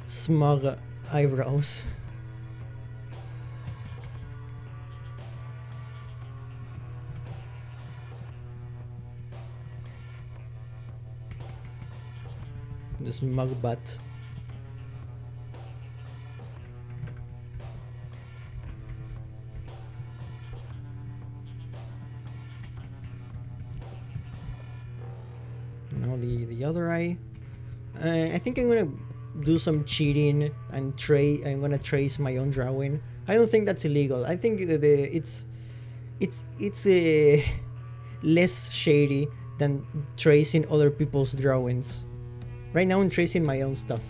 smug eyebrows. The smug butt. Now the other eye. I think I'm gonna do some cheating and I'm gonna trace my own drawing I don't think that's illegal. I think it's less shady than tracing other people's drawings. Right now I'm tracing my own stuff.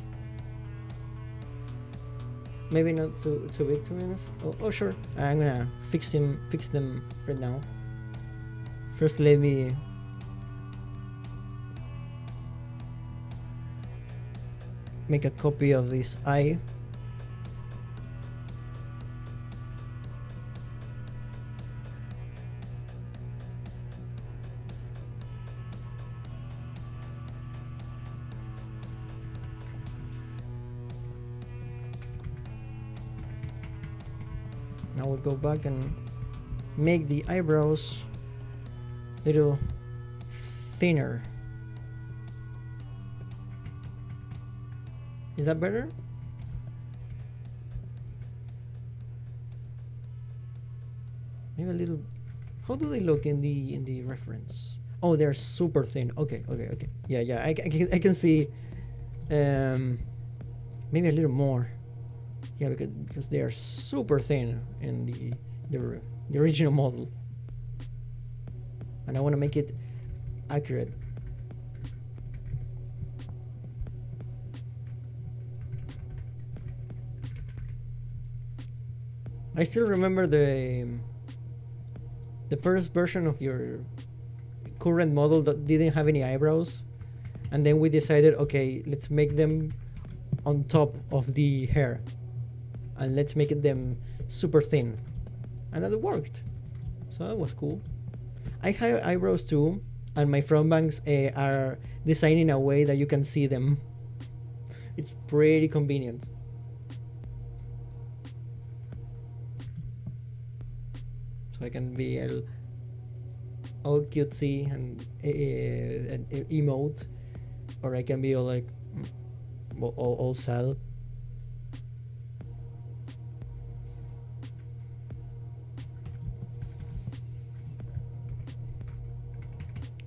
Maybe not too big, to be honest. Oh sure. I'm gonna fix them right now. First let me make a copy of this eye. Now we'll go back and make the eyebrows a little thinner. Is that better? Maybe a little. How do they look in the reference? Oh, they're super thin. Okay. Yeah. I can see. Maybe a little more. Yeah, because they are super thin in the original model, and I want to make it accurate. I still remember the first version of your current model that didn't have any eyebrows, and then we decided, okay, let's make them on top of the hair, and let's make them super thin, and that worked. So that was cool. I have eyebrows too, and my front bangs are designed in a way that you can see them. It's pretty convenient. So I can be all cutesy and emote, or I can be all like all sad.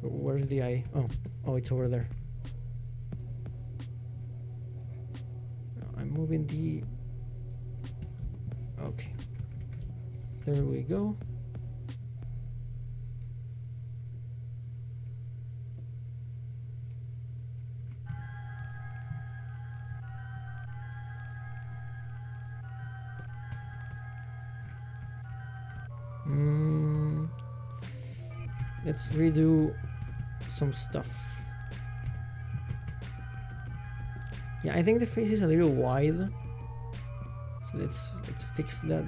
Where's the eye? Oh, it's over there. I'm moving the. Okay. There we go. Let's redo some stuff. Yeah, I think the face is a little wide, so let's fix that.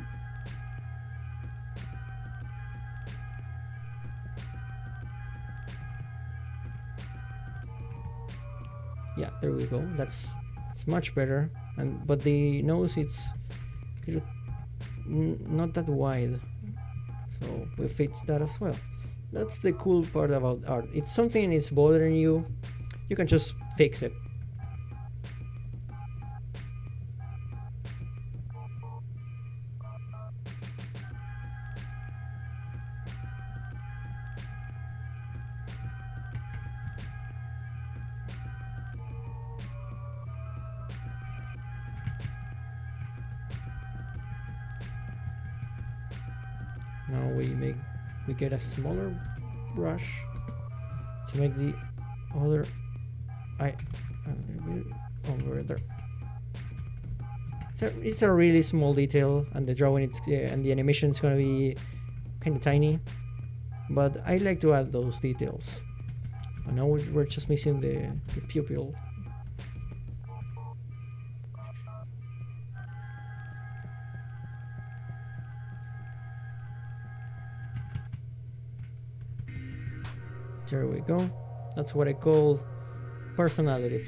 Yeah, there we go. That's much better. But the nose, it's not that wide, so we fix that as well. That's the cool part about art. If something is bothering you, you can just fix it. Now we get a smaller brush to make the other eye a little bit over there. It's a really small detail, and the drawing and the animation is gonna be kind of tiny, but I like to add those details. And now we're just missing the pupil. There we go. That's what I call personality.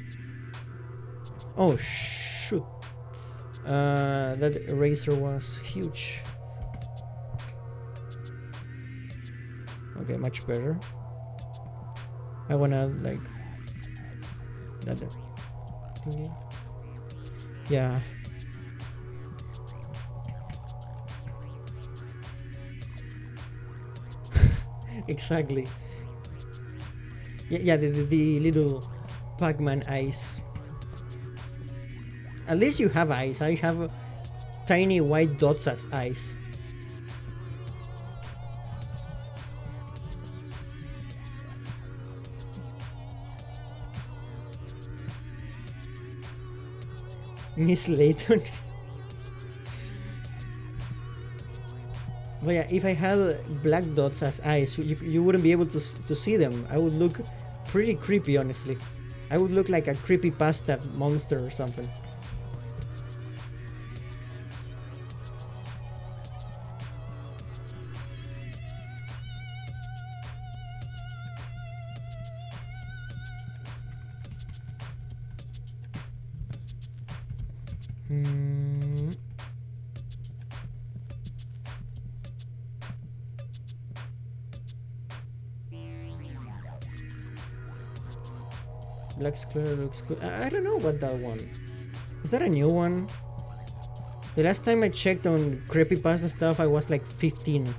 Oh shoot. That eraser was huge. Okay, much better. I wanna like that thingy. Yeah. Exactly. Yeah, the little Pac-Man eyes. At least you have eyes. I have tiny white dots as eyes. Miss Layton. But yeah, if I had black dots as eyes, you wouldn't be able to see them. I would look pretty creepy, honestly. I would look like a creepypasta monster or something. Black Square looks good. I don't know about that one. Is that a new one? The last time I checked on creepypasta stuff, I was like 15.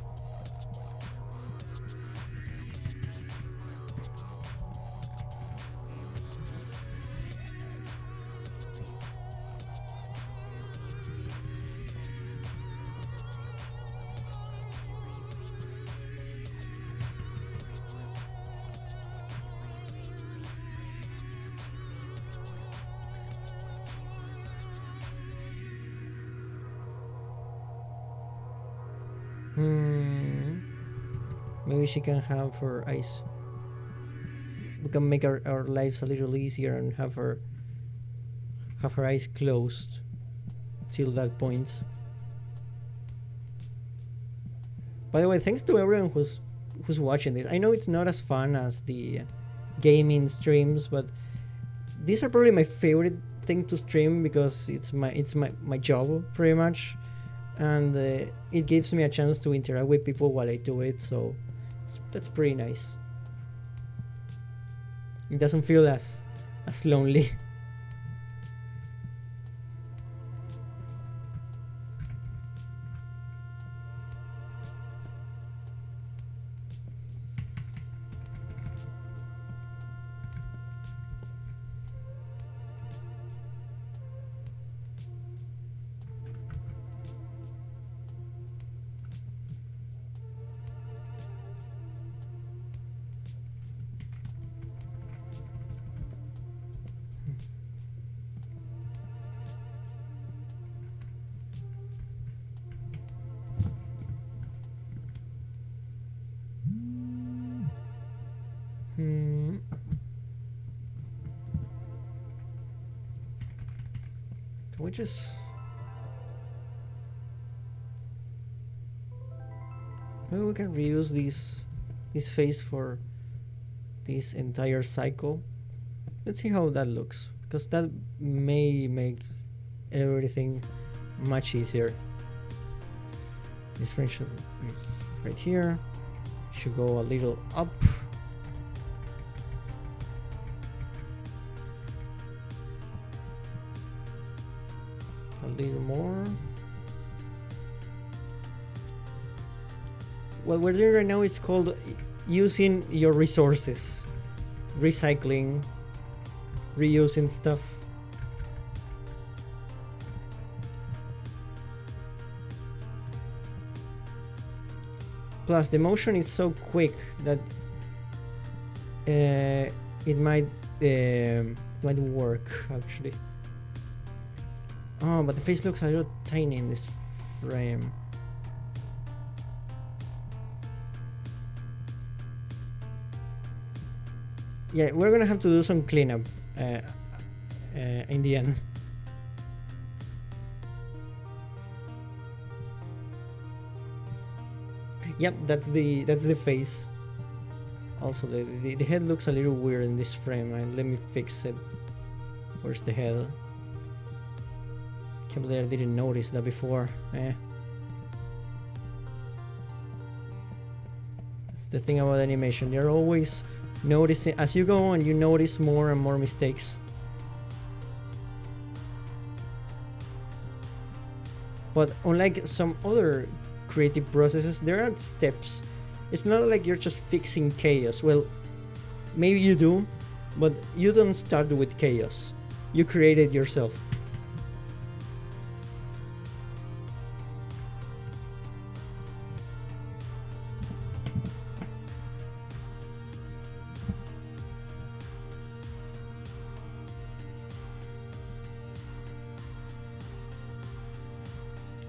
Maybe she can have her eyes. We can make our lives a little easier and have her eyes closed till that point. By the way, thanks to everyone who's watching this. I know it's not as fun as the gaming streams, but these are probably my favorite thing to stream because it's my job pretty much, and it gives me a chance to interact with people while I do it, so that's pretty nice. It doesn't feel as lonely. Can we just... Maybe we can reuse this face for this entire cycle. Let's see how that looks, because that may make everything much easier. This frame should be right here. Should go a little up. A little more. What we're doing right now is called using your resources, recycling, reusing stuff. Plus, the motion is so quick that it might work actually. Oh, but the face looks a little tiny in this frame. Yeah, we're gonna have to do some cleanup in the end. Yep, that's the face. Also, the head looks a little weird in this frame, and let me fix it. Where's the head? Can't believe I didn't notice that before. That's the thing about animation. You're always noticing as you go on. You notice more and more mistakes. But unlike some other creative processes, there are steps. It's not like you're just fixing chaos. Well, maybe you do, but you don't start with chaos. You create it yourself.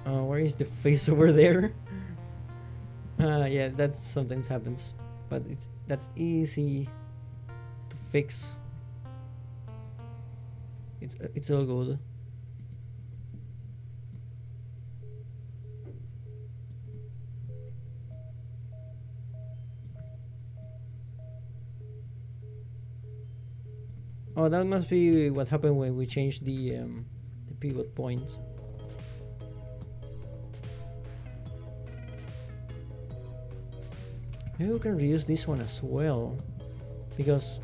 Where is the face over there? Yeah, that sometimes happens, but that's easy to fix. It's all good. Oh, that must be what happened when we changed the pivot point. Maybe we can reuse this one as well, because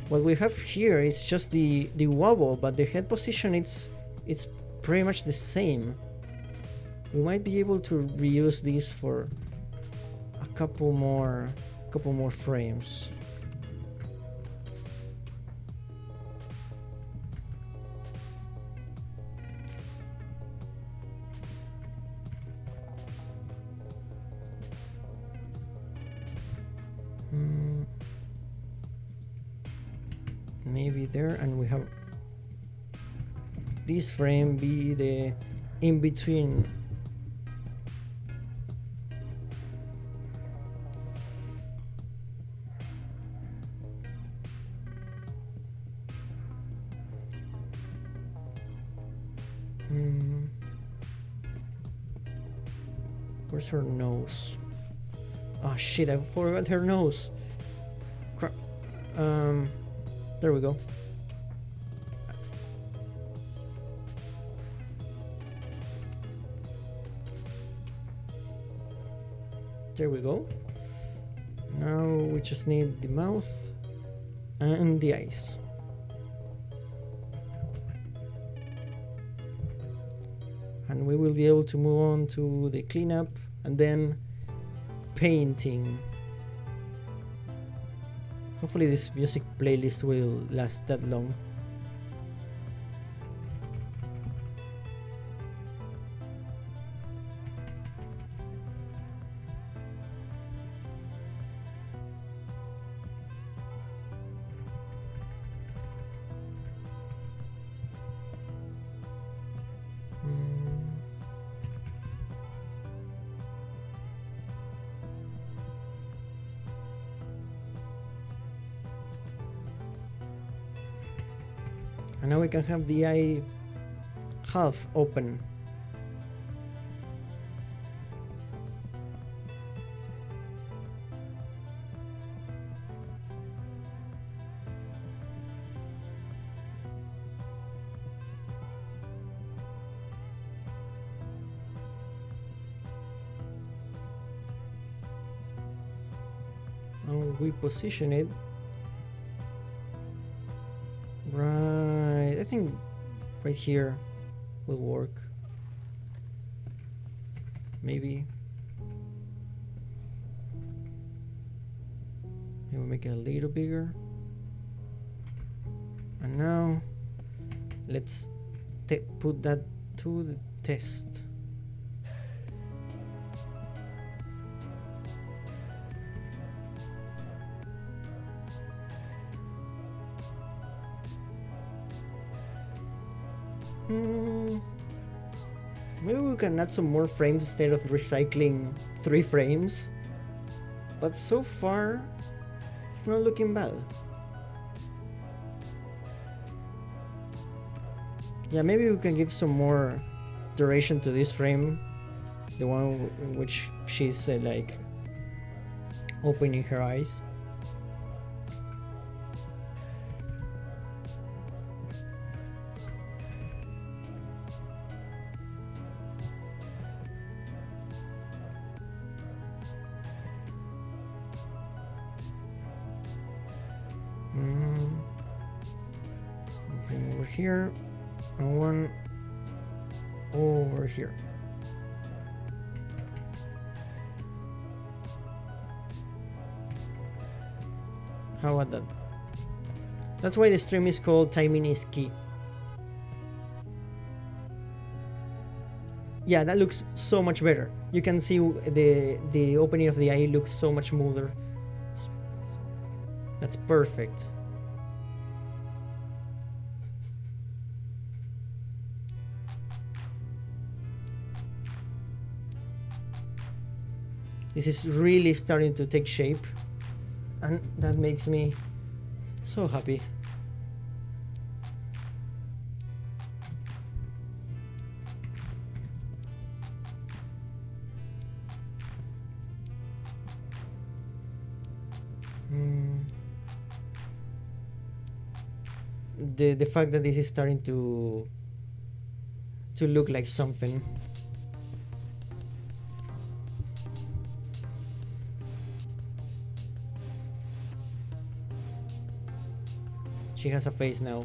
what we have here is just the wobble, but the head position it's pretty much the same. We might be able to reuse this for a couple more frames. Maybe there, and we have this frame be the in between. Where's her nose? Oh shit, I forgot her nose. There we go. There we go. Now we just need the mouth and the eyes. And we will be able to move on to the cleanup and then painting. Hopefully this music playlist will last that long. And now we can have the eye half open. And we position it right, I think right here will work. Maybe we'll make it a little bigger. And now let's put that to the test. Maybe we can add some more frames instead of recycling 3 frames. But so far, it's not looking bad. Yeah, maybe we can give some more duration to this frame. The one in which she's like opening her eyes. Bring over here and one over here. How about that? That's why the stream is called Timing is Key. Yeah, that looks so much better. You can see the opening of the eye looks so much smoother. That's perfect. This is really starting to take shape, and that makes me so happy. The fact that this is starting to look like something. She has a face now.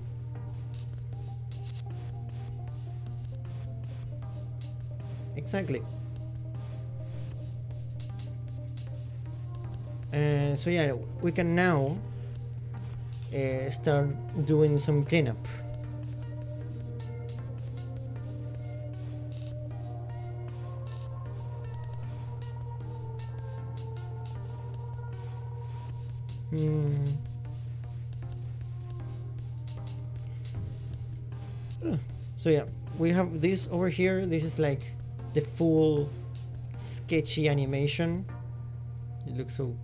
Exactly. So yeah, we can now start doing some cleanup. So yeah, we have this over here. This is like the full sketchy animation. It looks so...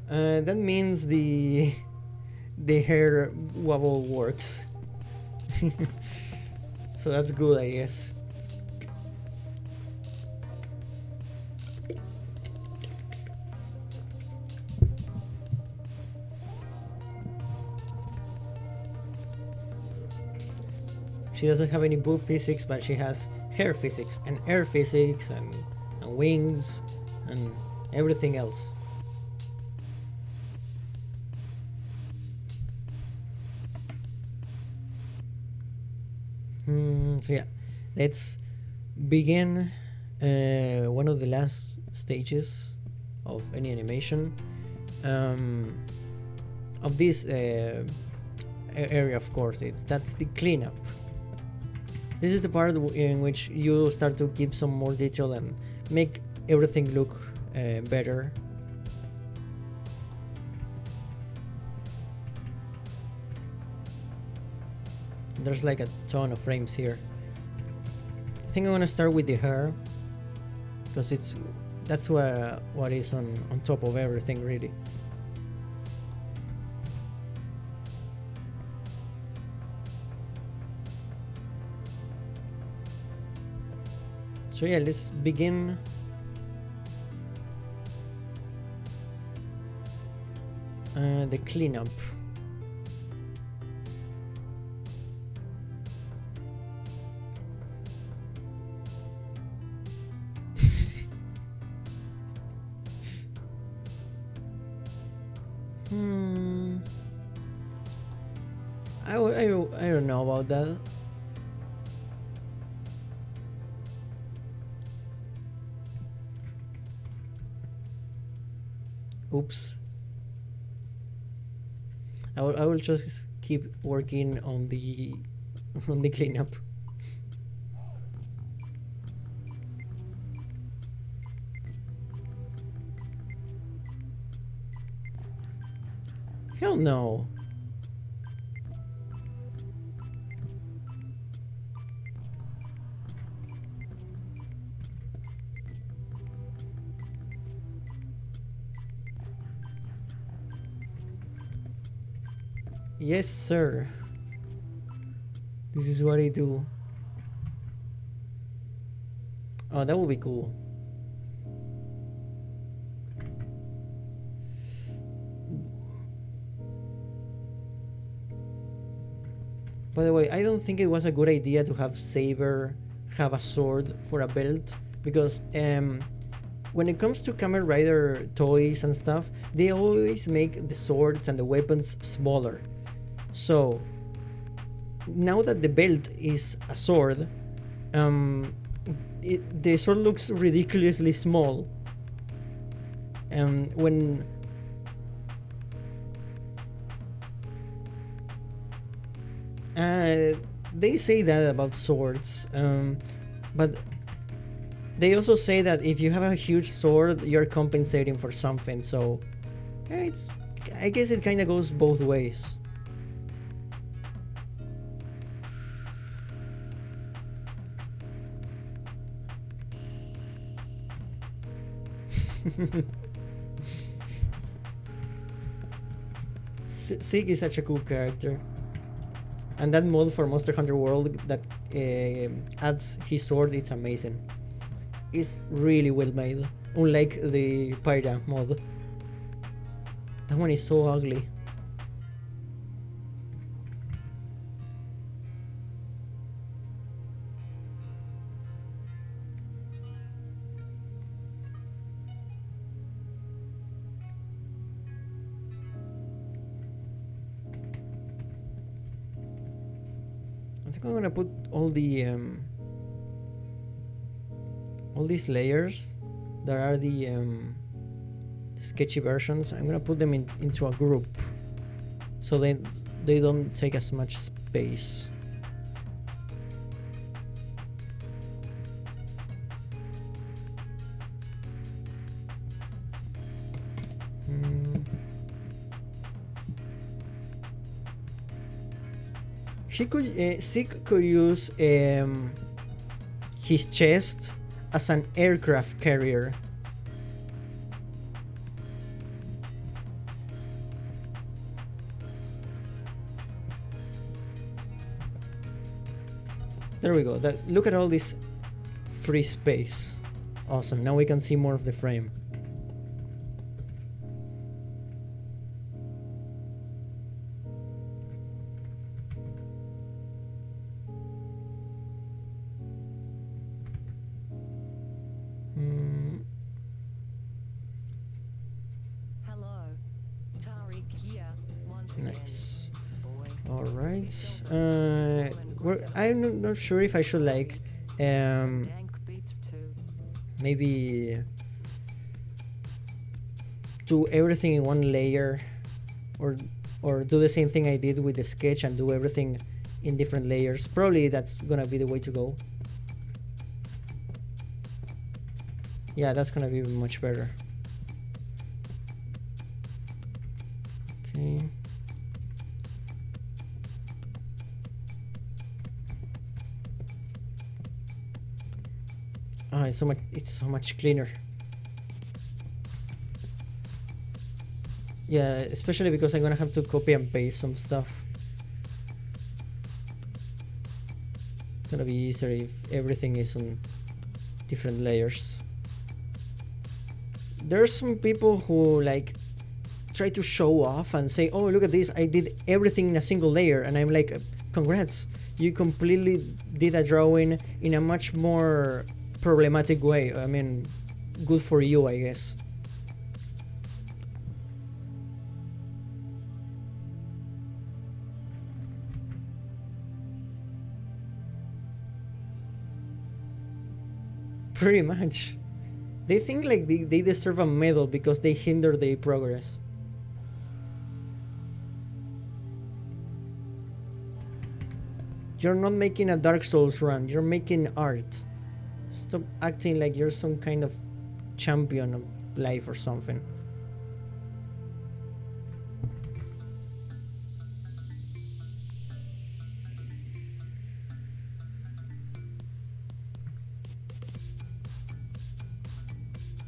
that means the hair wobble works. So that's good, I guess. She doesn't have any boob physics, but she has hair physics and air physics and wings and everything else. So yeah, let's begin one of the last stages of any animation of this area. Of course, that's the cleanup. This is the part in which you start to give some more detail and make everything look better. There's like a ton of frames here. I think I'm gonna start with the hair because that's what is on top of everything, really. So yeah, let's begin. The cleanup. I don't know about that. Oops. I will just keep working on the cleanup. Hell no. Yes, sir. This is what I do. Oh, that would be cool. By the way, I don't think it was a good idea to have Saber have a sword for a belt, because when it comes to Kamen Rider toys and stuff, they always make the swords and the weapons smaller. So now that the belt is a sword, the sword looks ridiculously small. When they say that about swords, but they also say that if you have a huge sword, you're compensating for something. So I guess it kind of goes both ways. Sig is such a cool character. And that mod for Monster Hunter World that adds his sword, it's amazing. It's really well made, unlike the Pyra mod. That one is so ugly. I think I'm gonna put all these layers that are the sketchy versions. I'm gonna put them into a group so they don't take as much space. Sig could use his chest as an aircraft carrier. There we go. Look at all this free space. Awesome. Now we can see more of the frame. Nice. All right. I'm not sure if I should like maybe do everything in one layer, or do the same thing I did with the sketch and do everything in different layers. Probably that's gonna be the way to go. Yeah, that's gonna be much better. Okay. Oh, it's so much cleaner. Yeah, especially because I'm gonna have to copy and paste some stuff. It's gonna be easier if everything is on different layers. There's some people who like try to show off and say, oh, look at this, I did everything in a single layer, and I'm like, congrats, you completely did a drawing in a much more problematic way. I mean, good for you, I guess. Pretty much. They think like they deserve a medal because they hinder their progress. You're not making a Dark Souls run, you're making art. Stop acting like you're some kind of champion of life or something.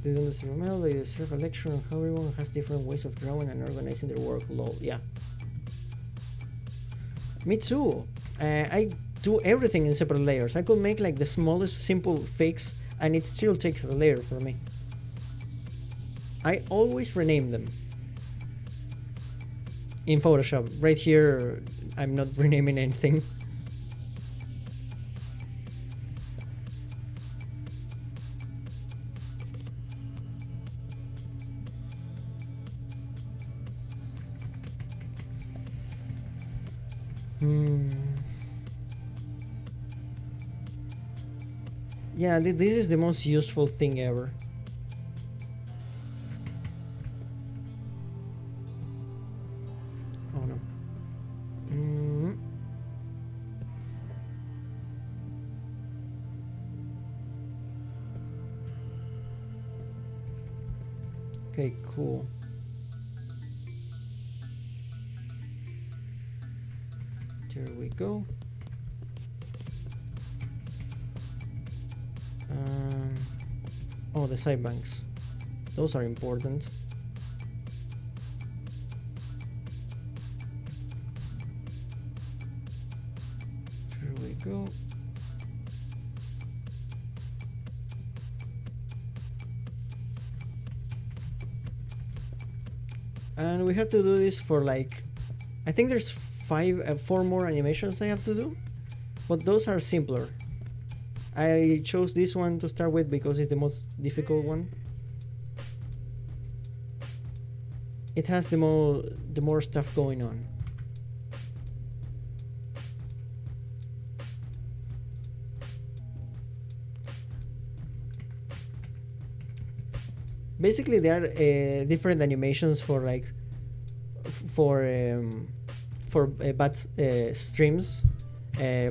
They don't deserve a medal, they deserve a lecture on how everyone has different ways of drawing and organizing their work. Lol, yeah. Me too. I do everything in separate layers. I could make like the smallest simple fix and it still takes a layer for me. I always rename them. In Photoshop. Right here, I'm not renaming anything. Yeah, this is the most useful thing ever. Oh no. Okay, cool. There we go. Oh, the side banks. Those are important. Here we go. And we have to do this for like, I think there's four more animations I have to do, but those are simpler. I chose this one to start with because it's the most difficult one. It has the more stuff going on. Basically, there are different animations for like for bad streams.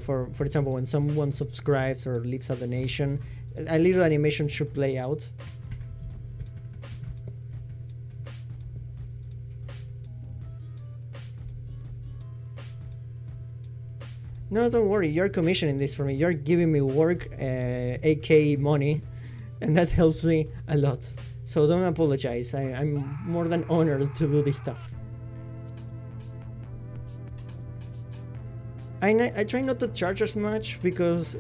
For example, when someone subscribes or leaves a donation, a little animation should play out. No, don't worry. You're commissioning this for me. You're giving me work, aka money, and that helps me a lot. So don't apologize. I'm more than honored to do this stuff. I try not to charge as much because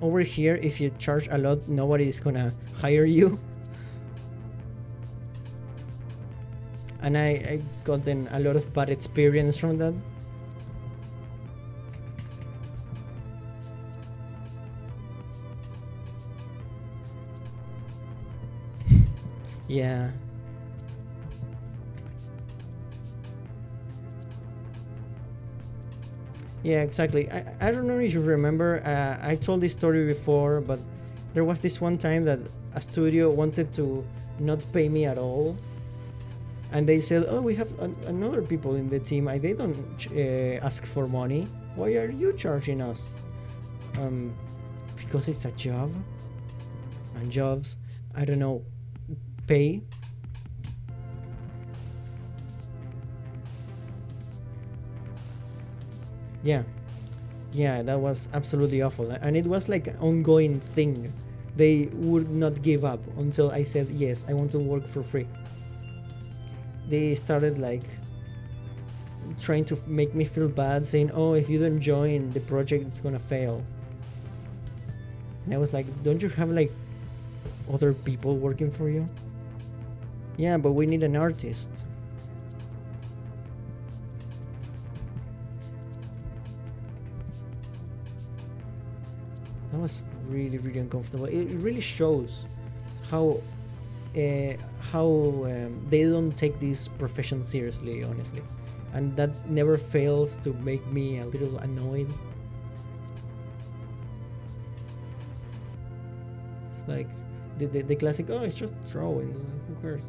over here, if you charge a lot, nobody is gonna hire you. And I gotten a lot of bad experience from that. Yeah. Yeah, exactly. I don't know if you remember, I told this story before, but there was this one time that a studio wanted to not pay me at all. And they said, oh, we have another people in the team, and they don't ask for money. Why are you charging us? Because it's a job. And jobs, I don't know, pay. Yeah, that was absolutely awful, and it was like an ongoing thing. They would not give up until I said yes, I want to work for free. They started like trying to make me feel bad, saying, oh, if you don't join the project, it's gonna fail. And I was like, don't you have like other people working for you? Yeah, but we need an artist. That was really, really uncomfortable. It really shows how they don't take this profession seriously, honestly, and that never fails to make me a little annoyed. It's like the classic, oh, it's just drawings, who cares?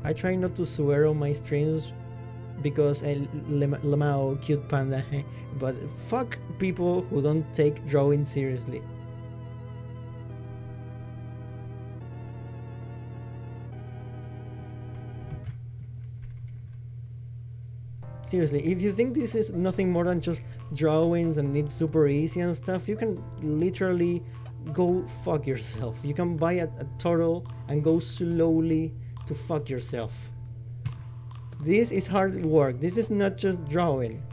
I try not to swear on my streams because Lamao, cute panda, but fuck people who don't take drawing seriously. Seriously, if you think this is nothing more than just drawings and it's super easy and stuff, you can literally go fuck yourself. You can buy a turtle and go slowly to fuck yourself. This is hard work. This is not just drawing.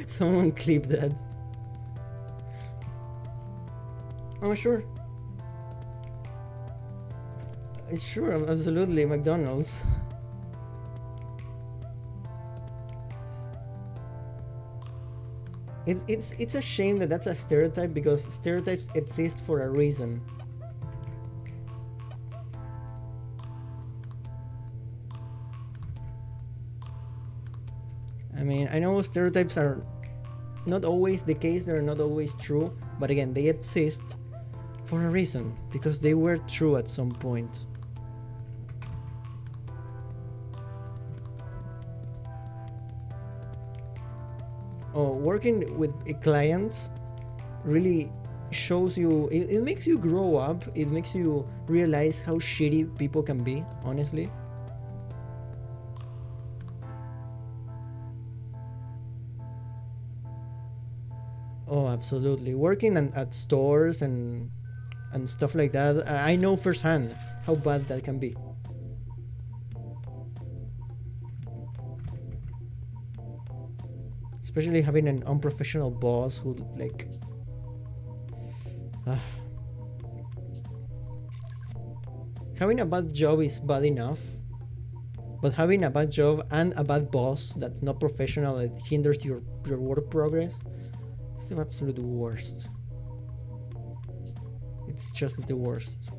Someone clip that. Oh, sure. Sure, absolutely, McDonald's. It's a shame that that's a stereotype, because stereotypes exist for a reason. I mean, I know stereotypes are not always the case, they're not always true, but again, they exist for a reason, because they were true at some point. Working with clients really shows you, it makes you grow up, it makes you realize how shitty people can be, honestly. Oh, absolutely. Working at stores and stuff like that, I know firsthand how bad that can be. Especially having an unprofessional boss who like uh, having a bad job is bad enough, but having a bad job and a bad boss that's not professional, that hinders your work progress, it's the absolute worst. It's just the worst.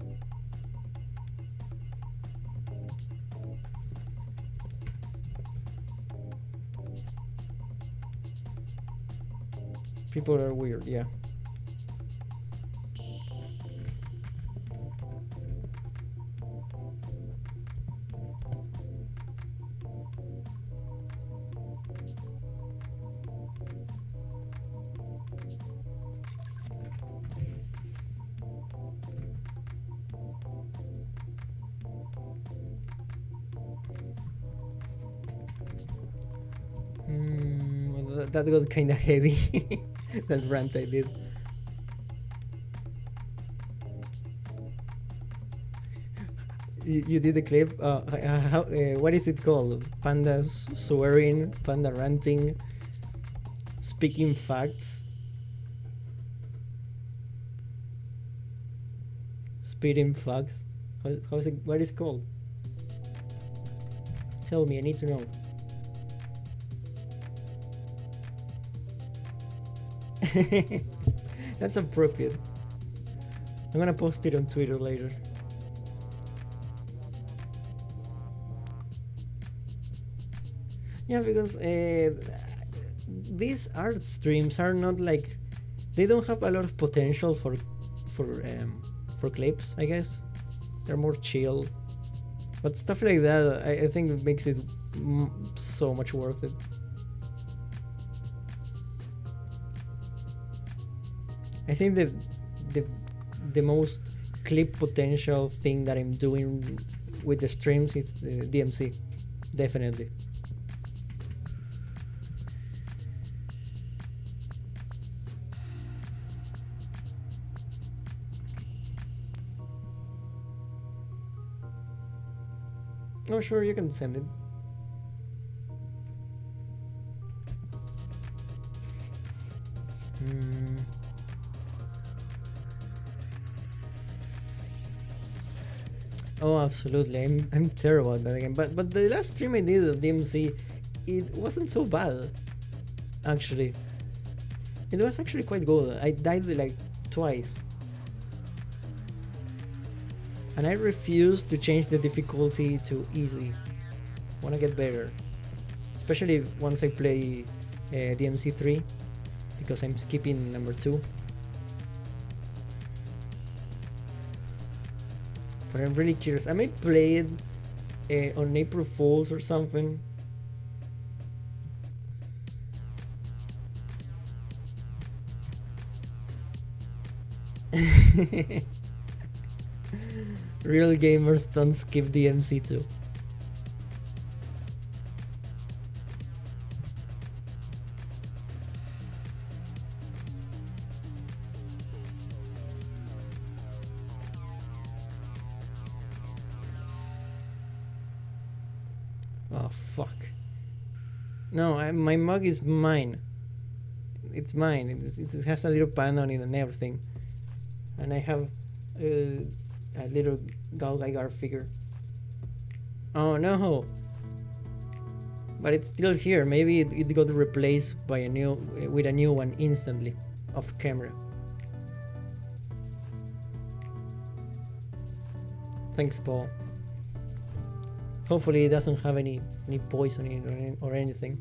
People are weird, yeah. That got kind of heavy. That rant I did. You did the clip. What is it called? Panda swearing, panda ranting, speaking facts, spitting facts. How is it? What is it called? Tell me. I need to know. That's appropriate. I'm gonna post it on Twitter later. Yeah, because these art streams are not like, they don't have a lot of potential for clips. I guess they're more chill, but stuff like that, I think it makes it so much worth it. I think the the most clip potential thing that I'm doing with the streams is the DMC, definitely. Oh, sure, you can send it. Hmm. Oh, absolutely. I'm terrible at that game. But the last stream I did of DMC, it wasn't so bad. Actually, it was actually quite good. I died like twice, and I refuse to change the difficulty to easy. Wanna get better, especially once I play DMC 3, because I'm skipping number 2. But I'm really curious. I might play it on April Fools or something. Real gamers don't skip DMC too. Oh fuck. No, my mug is mine. It's mine. It has a little pan on it and everything. And I have a little Gal Gaigar figure. Oh no! But it's still here. Maybe it got replaced by a new with a new one instantly, off camera. Thanks, Paul. Hopefully, it doesn't have any poison in it or anything.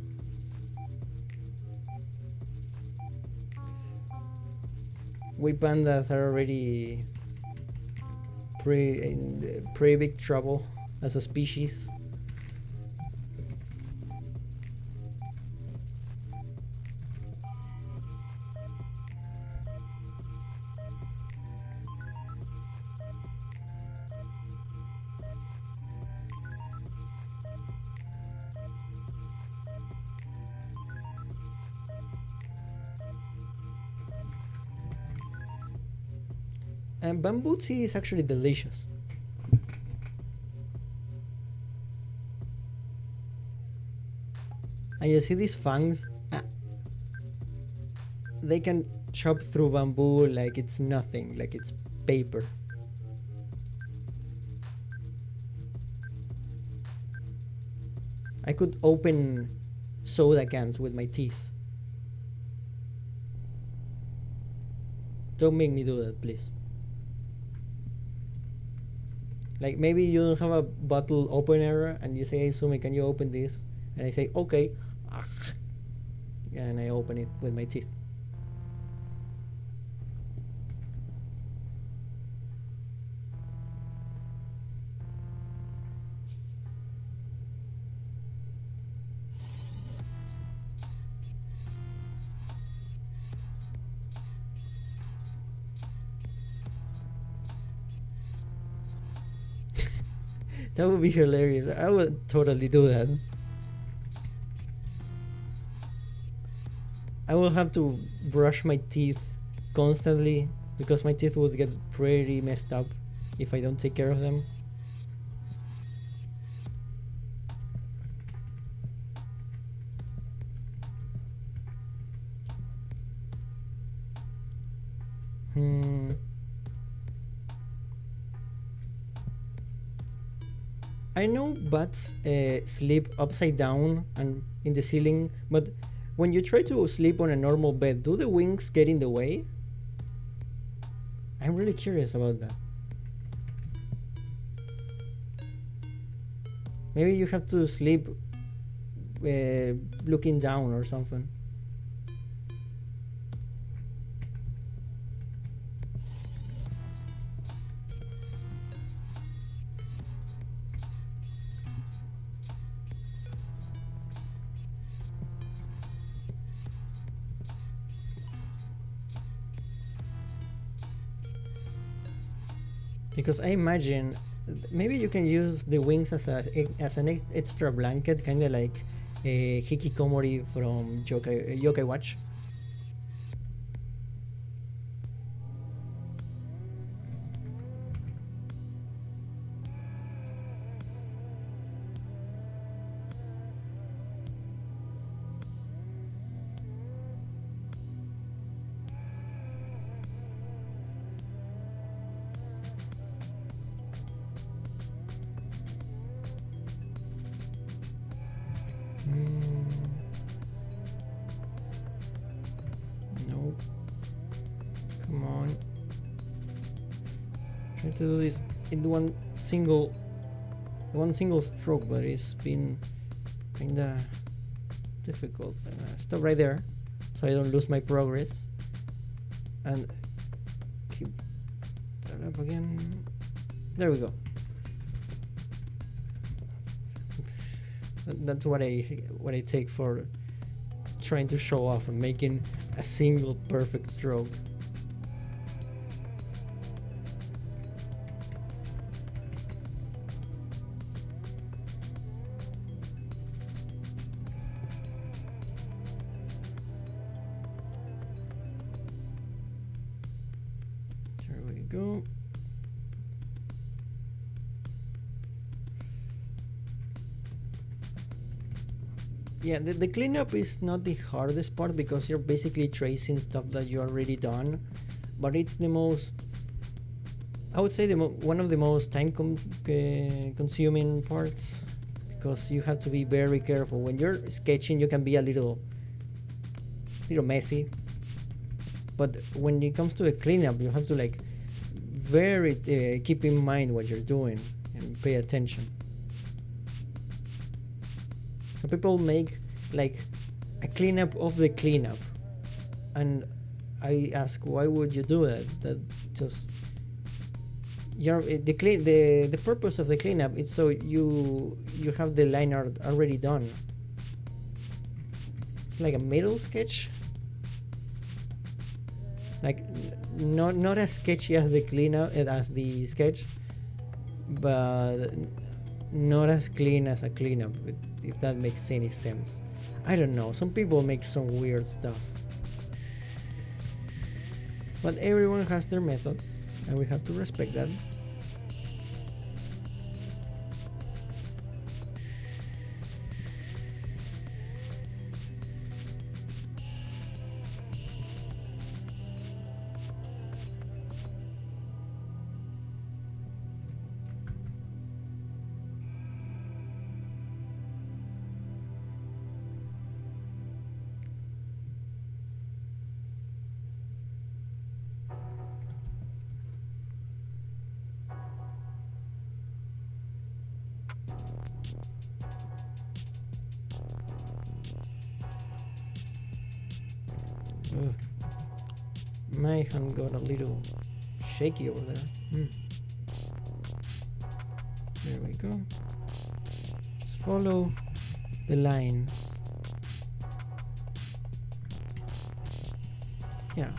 We pandas are already pretty big trouble as a species. And bamboo tea is actually delicious. And you see these fangs? They can chop through bamboo like it's nothing, like it's paper. I could open soda cans with my teeth. Don't make me do that, please. Like maybe you don't have a bottle opener and you say, hey Sumi, can you open this? And I say, okay. And I open it with my teeth. That would be hilarious. I would totally do that. I will have to brush my teeth constantly because my teeth would get pretty messed up if I don't take care of them. I know bats sleep upside down and in the ceiling, but when you try to sleep on a normal bed, do the wings get in the way? I'm really curious about that. Maybe you have to sleep looking down or something. Because I imagine maybe you can use the wings as an extra blanket, kind of like Hikikomori from Yokai Watch. Nope. Come on. Try to do this in one single stroke, but it's been kinda difficult. Stop right there so I don't lose my progress. And keep that up again. There we go. That's what I take for trying to show off and making a single perfect stroke. There we go. Yeah, the cleanup is not the hardest part because you're basically tracing stuff that you already done, but it's the most, I would say, one of the most time consuming parts because you have to be very careful. When you're sketching, you can be a little messy, but when it comes to the cleanup, you have to like very keep in mind what you're doing and pay attention. So people make like a cleanup of the cleanup, and I ask, why would you do that? That just the purpose of the cleanup is so you have the line art already done. It's like a middle sketch, like not as sketchy as the cleanup as the sketch, but not as clean as a cleanup. If that makes any sense. I don't know, some people make some weird stuff, but everyone has their methods. and we have to respect that. Ugh. My hand got a little shaky over there. There we go. Just follow the lines. Yeah.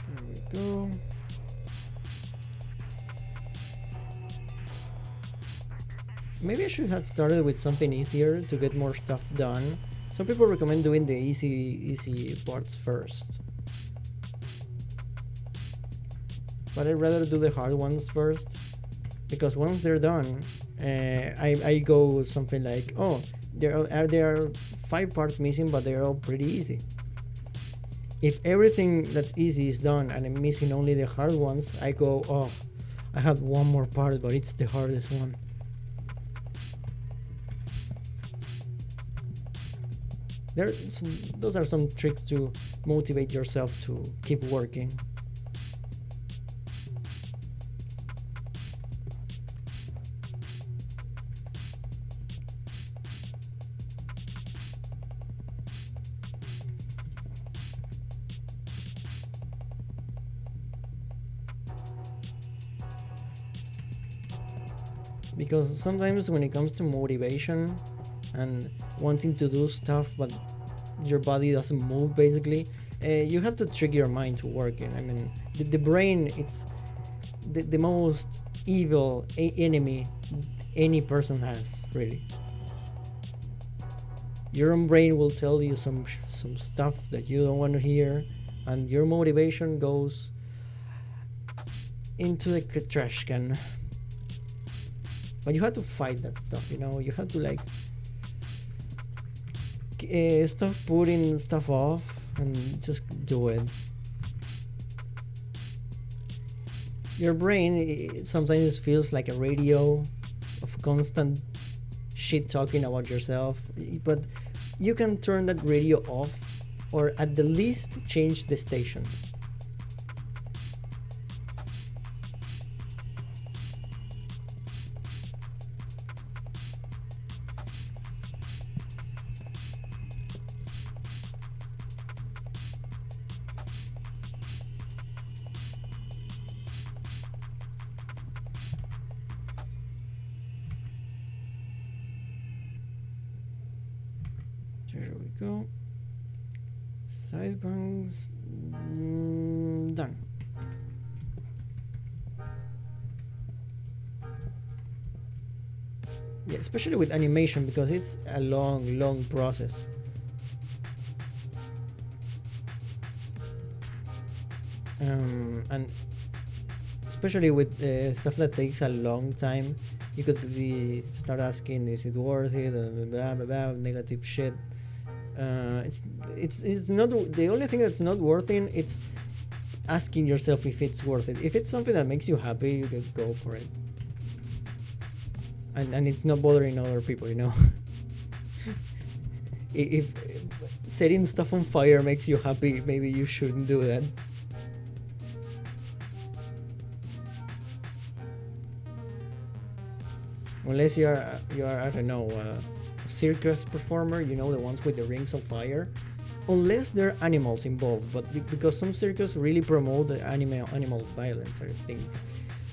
There we go. Maybe I should have started with something easier to get more stuff done. Some people recommend doing the easy parts first. But I'd rather do the hard ones first, because once they're done, I go something like, oh, there are 5 parts missing, but they're all pretty easy. If everything that's easy is done and I'm missing only the hard ones, I go, oh, I have one more part, but it's the hardest one. Those are some tricks to motivate yourself to keep working. Because sometimes when it comes to motivation and wanting to do stuff but your body doesn't move, basically, you have to trick your mind to working. I mean, the brain, it's the most evil enemy any person has, really. Your own brain will tell you some stuff that you don't want to hear, and your motivation goes into the trash can. But you have to fight that stuff, you know. You have to like stop putting stuff off and just do it. Your brain sometimes feels like a radio of constant shit talking about yourself, but you can turn that radio off, or at the least change the station. There we go. Side bangs done. Yeah, especially with animation, because it's a long process. And especially with stuff that takes a long time, you could start asking, is it worth it? Blah blah blah, negative shit. It's not the only thing that's not worth it. It's asking yourself if it's worth it. If it's something that makes you happy, you can go for it, and it's not bothering other people, you know. If setting stuff on fire makes you happy, maybe you shouldn't do that. Unless you are I don't know, a circus performer, you know, the ones with the rings of fire. Unless there are animals involved, but because some circus really promote the animal violence, I think.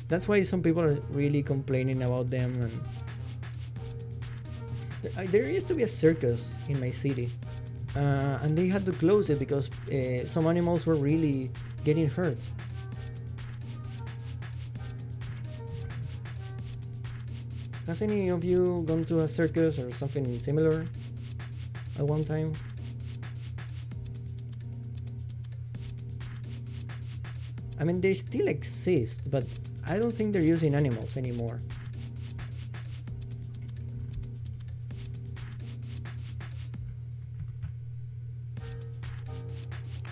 That's why some people are really complaining about them. And there used to be a circus in my city, and they had to close it because some animals were really getting hurt. Has any of you gone to a circus or something similar at one time? I mean, they still exist, but I don't think they're using animals anymore.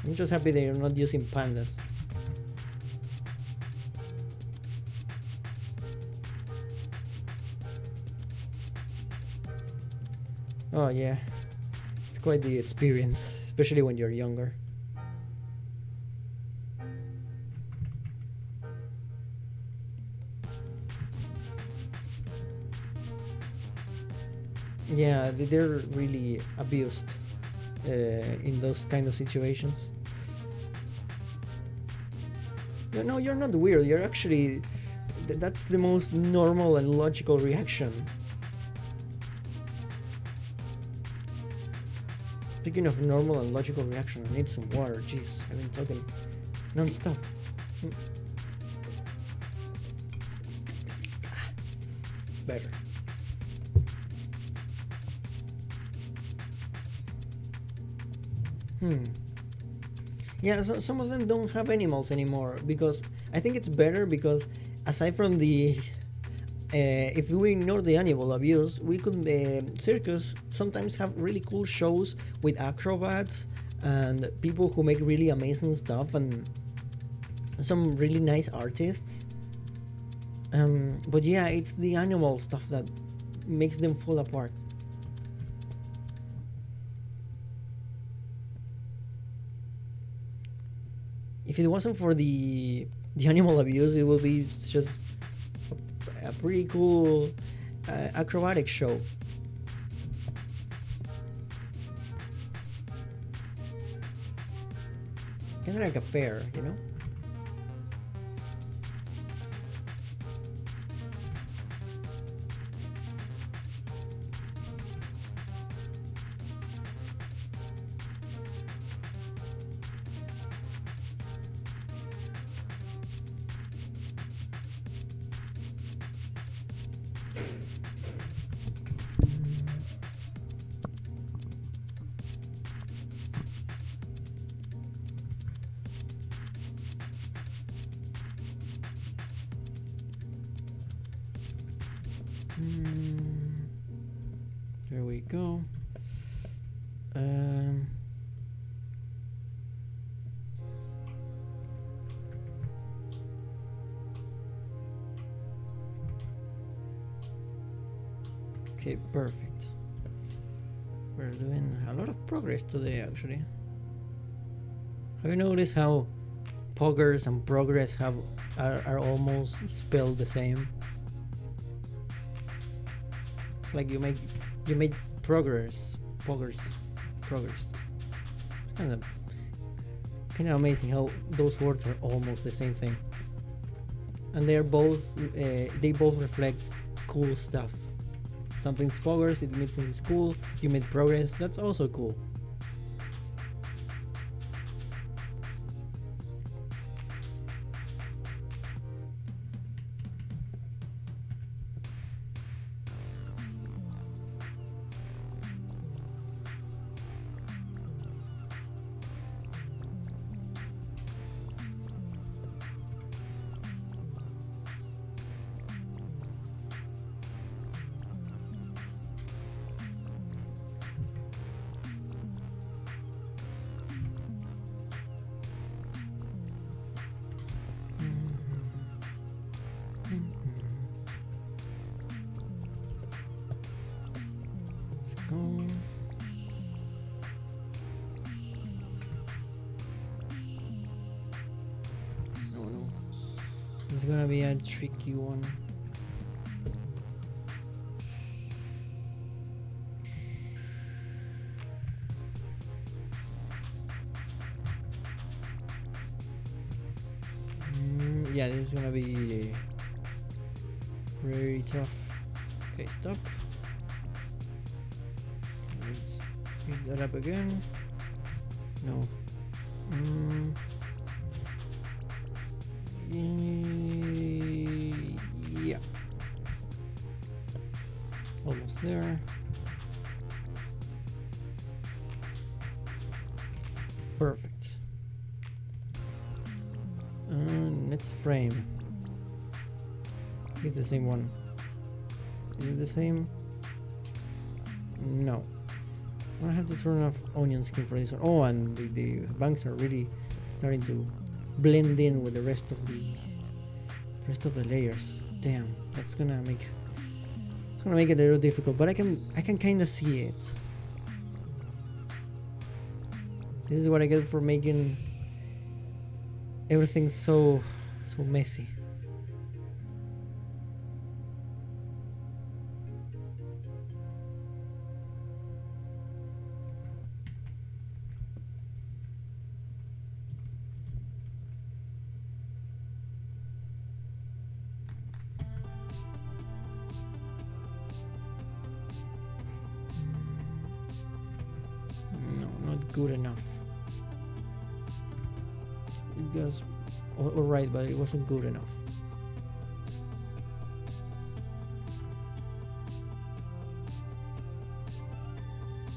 I'm just happy they're not using pandas. Oh yeah, it's quite the experience, especially when you're younger. Yeah, they're really abused in those kind of situations. No, you're not weird. You're actually that's the most normal and logical reaction. Speaking of normal and logical reaction, I need some water. Jeez, I've been talking non-stop. Better. Yeah, so some of them don't have animals anymore because I think it's better because aside from the if we ignore the animal abuse, we could circus sometimes have really cool shows with acrobats and people who make really amazing stuff and some really nice artists. But yeah, it's the animal stuff that makes them fall apart. If it wasn't for the animal abuse, it would be just a pretty cool acrobatic show. Kind of like a fair, you know? There we go. Okay, perfect. We're doing a lot of progress today, actually. Have you noticed how poggers and progress are almost spelled the same? It's like you made progress, poggers, progress. It's kind of amazing how those words are almost the same thing, and they both reflect cool stuff. Something's poggers, it means it's cool. You made progress, that's also cool. It's gonna be a tricky one. Yeah, this is gonna be very tough. Okay, stop. Let's pick that up again. No. Yeah. Almost there. Perfect. Next frame. It's the same one. Is it the same? No. I have to turn off onion skin for this one. Oh, and the banks are really starting to blend in with the rest of the layers. Damn, that's gonna make it a little difficult, but I can kind of see it. This is what I get for making everything so messy. No, not good enough. It was alright, but it wasn't good enough.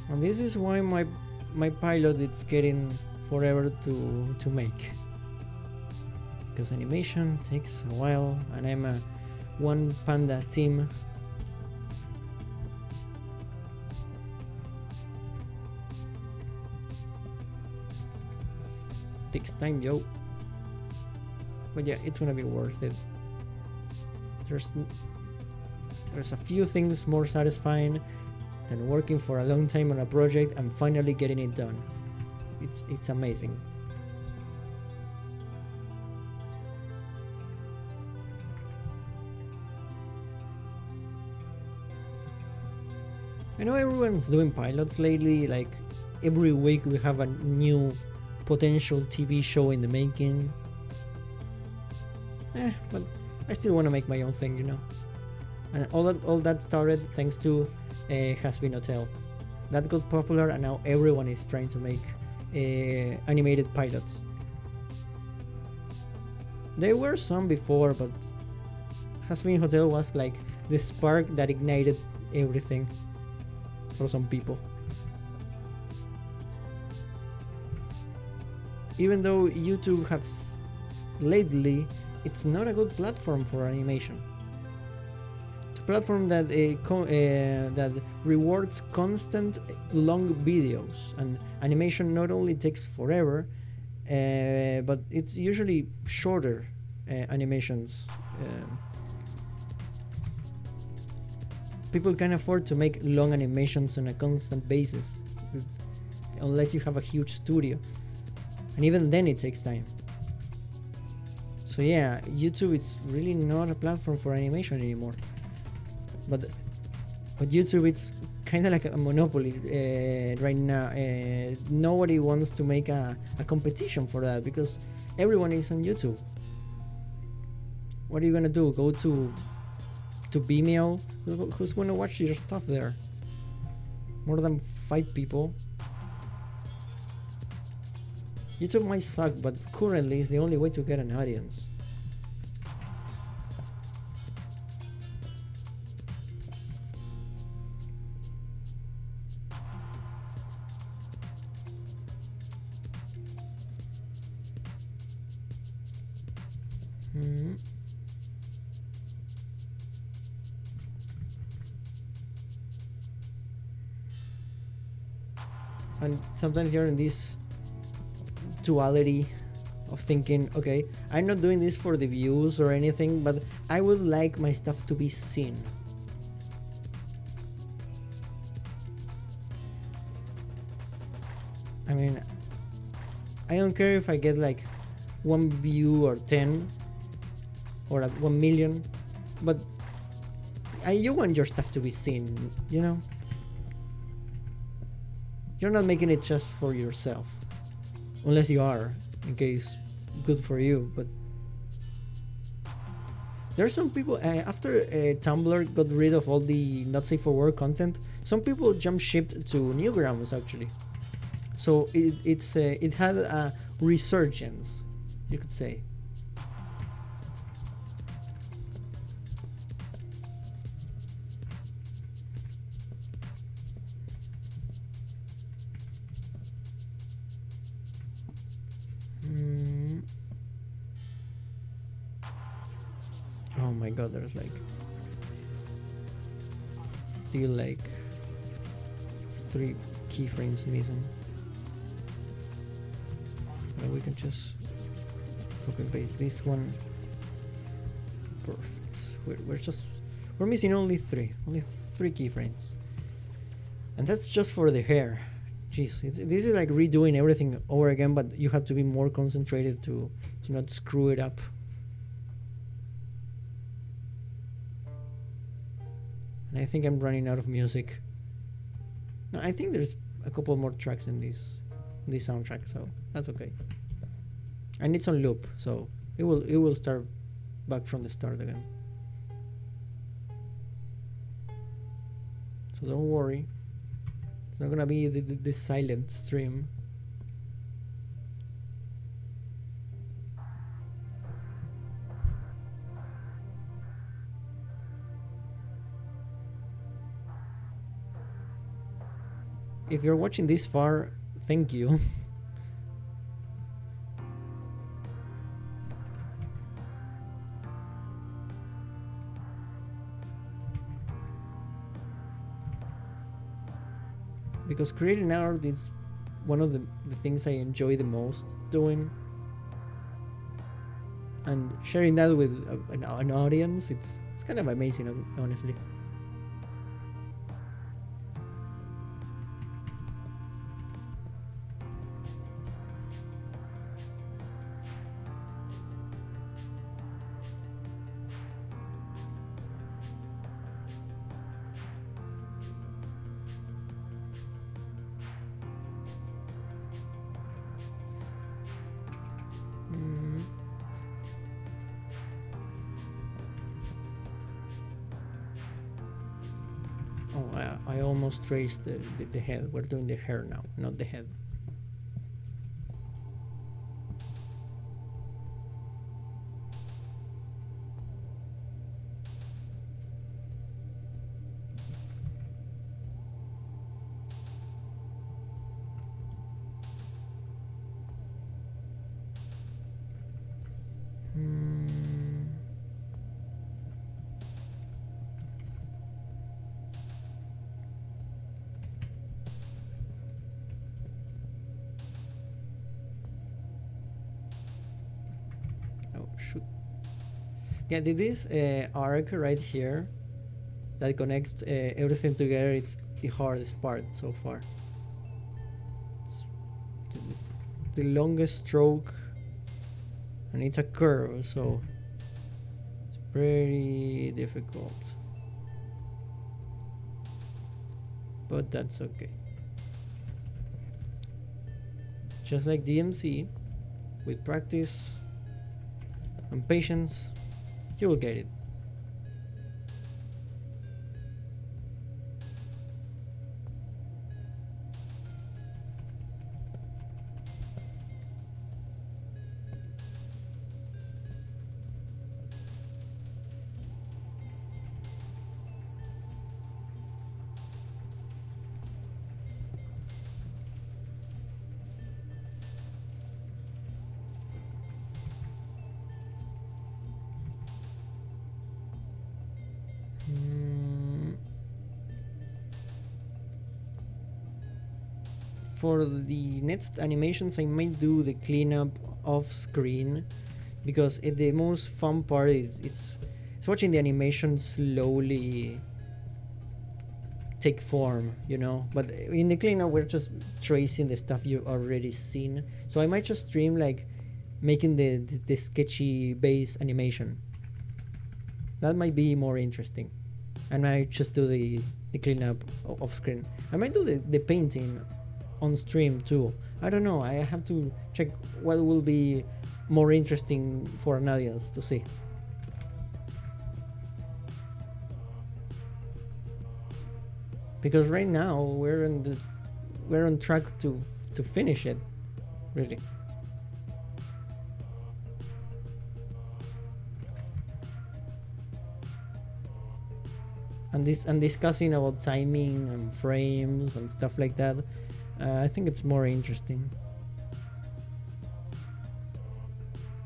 And this is why my pilot is getting forever to make, because animation takes a while, and I'm a one panda team. Takes time, yo. But yeah, it's gonna be worth it. There's a few things more satisfying than working for a long time on a project and finally getting it done. It's amazing. I know everyone's doing pilots lately, like every week we have a new potential TV show in the making. But I still want to make my own thing, you know. And all that started thanks to Hazbin Hotel. That got popular, and now everyone is trying to make animated pilots. There were some before, but Hazbin Hotel was like the spark that ignited everything for some people. Even though YouTube has lately, it's not a good platform for animation. It's a platform that that rewards constant long videos, and animation not only takes forever, but it's usually shorter animations. People can afford to make long animations on a constant basis, unless you have a huge studio. And even then it takes time. So yeah, YouTube is really not a platform for animation anymore. But YouTube, it's kind of like a monopoly right now. Nobody wants to make a competition for that, because everyone is on YouTube. What are you gonna do? Go to Vimeo? Who's gonna watch your stuff there? More than 5 people. YouTube might suck, but currently it's the only way to get an audience. And sometimes you're in this duality of thinking, okay, I'm not doing this for the views or anything, but I would like my stuff to be seen. I mean, I don't care if I get like 1 view or 10 or 1 million, but you want your stuff to be seen, you know? You're not making it just for yourself, unless you are, in case good for you. But there's some people after Tumblr got rid of all the not safe for work content, some people jump shipped to Newgrounds actually. So it had a resurgence, you could say. my god, there's like still like 3 keyframes missing. And we can just copy and paste this one. Perfect. We're missing only 3 keyframes, and that's just for the hair. Jeez, this is like redoing everything over again, but you have to be more concentrated to not screw it up. And I think I'm running out of music. No, I think there's a couple more tracks in this soundtrack, so that's okay. And it's on loop, so it will start back from the start again. So don't worry. It's not gonna be the silent stream. If you're watching this far, thank you. Because creating art is one of the things I enjoy the most doing, and sharing that with an audience, it's kind of amazing, honestly. I almost traced the head. We're doing the hair now, not the head. Yeah, this arc right here that connects everything together, it's the hardest part so far. It's the longest stroke, and it's a curve, so it's pretty difficult. But that's okay. Just like DMC, with practice and patience, you will get it. For the next animations, I might do the cleanup off screen, because the most fun part is it's watching the animation slowly take form, you know. But in the cleanup, we're just tracing the stuff you've already seen. So I might just stream like making the sketchy base animation. That might be more interesting. And I just do the cleanup off screen. I might do the painting on stream too. I don't know. I have to check what will be more interesting for an audience to see. Because right now we're on track to finish it, really. And discussing about timing and frames and stuff like that. I think it's more interesting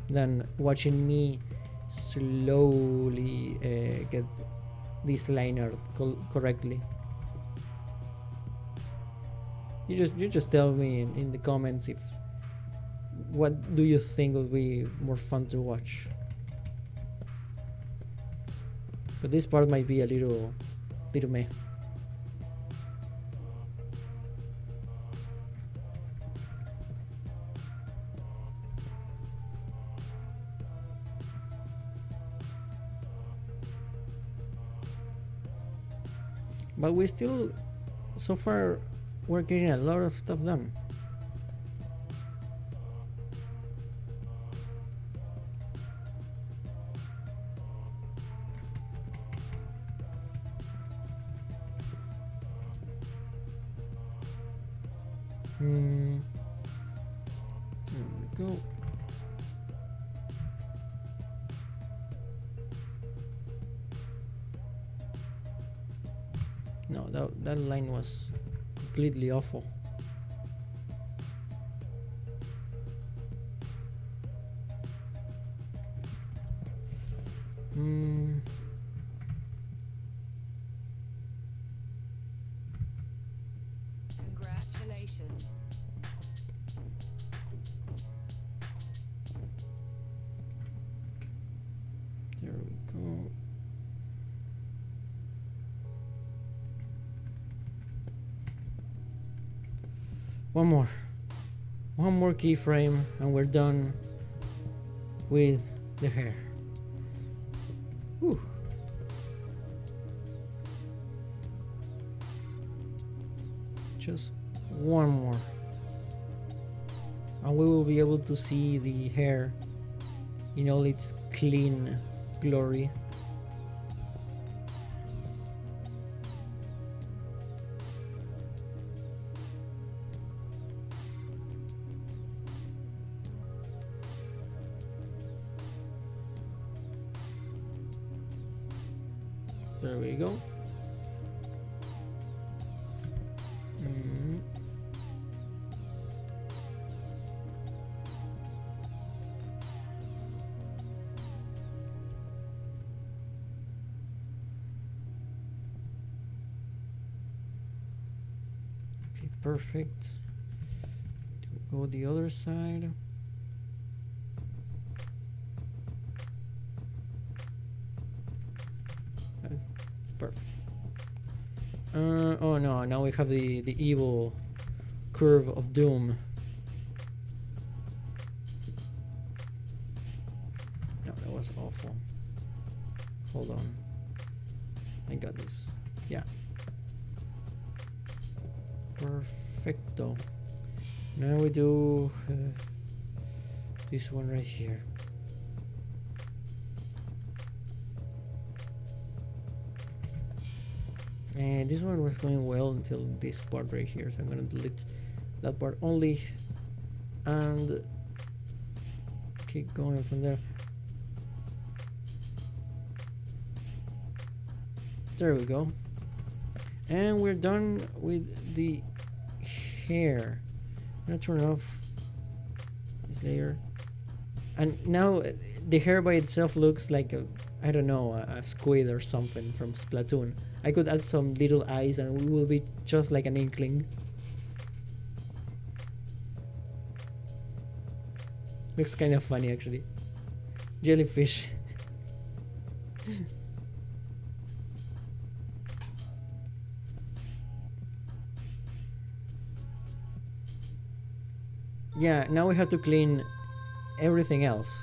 than watching me slowly get this liner correctly. You just tell me in the comments if what do you think would be more fun to watch. But this part might be a little meh. But we still, so far, we're getting a lot of stuff done. There we go. No, that line was completely awful. Congratulations. There we go. One more keyframe and we're done with the hair. Whew. Just one more and we will be able to see the hair in all its clean glory. There we go. Okay, perfect. Go the other side. Perfect. Oh no, now we have the evil curve of doom. No, that was awful. Hold on. I got this. Yeah. Perfecto. Now we do this one right here. And this one was going well until this part right here, so I'm gonna delete that part only and keep going from there. There we go. And we're done with the hair. I'm gonna turn off this layer. And now the hair by itself looks like a, I don't know, a squid or something from Splatoon. I could add some little eyes and we will be just like an inkling. Looks kind of funny actually. Jellyfish. Yeah, now we have to clean everything else.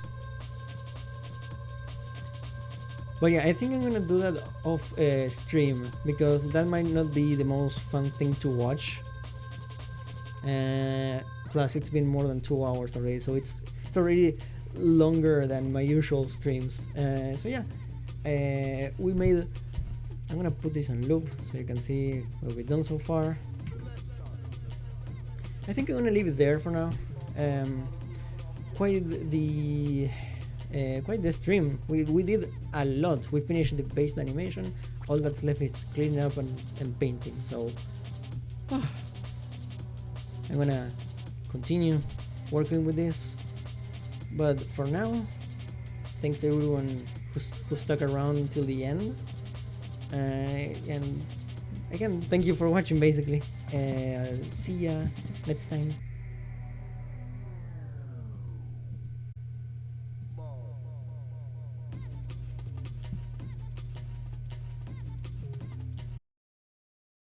But yeah, I think I'm gonna do that off stream because that might not be the most fun thing to watch. Plus, it's been more than 2 hours already, so it's already longer than my usual streams. So yeah, we made. I'm gonna put this on loop so you can see what we've done so far. I think I'm gonna leave it there for now. Quite the stream. We did a lot. We finished the base animation. All that's left is cleaning up and painting. So I'm gonna continue working with this. But for now, Thanks everyone who stuck around till the end. And again, thank you for watching. Basically, see ya next time.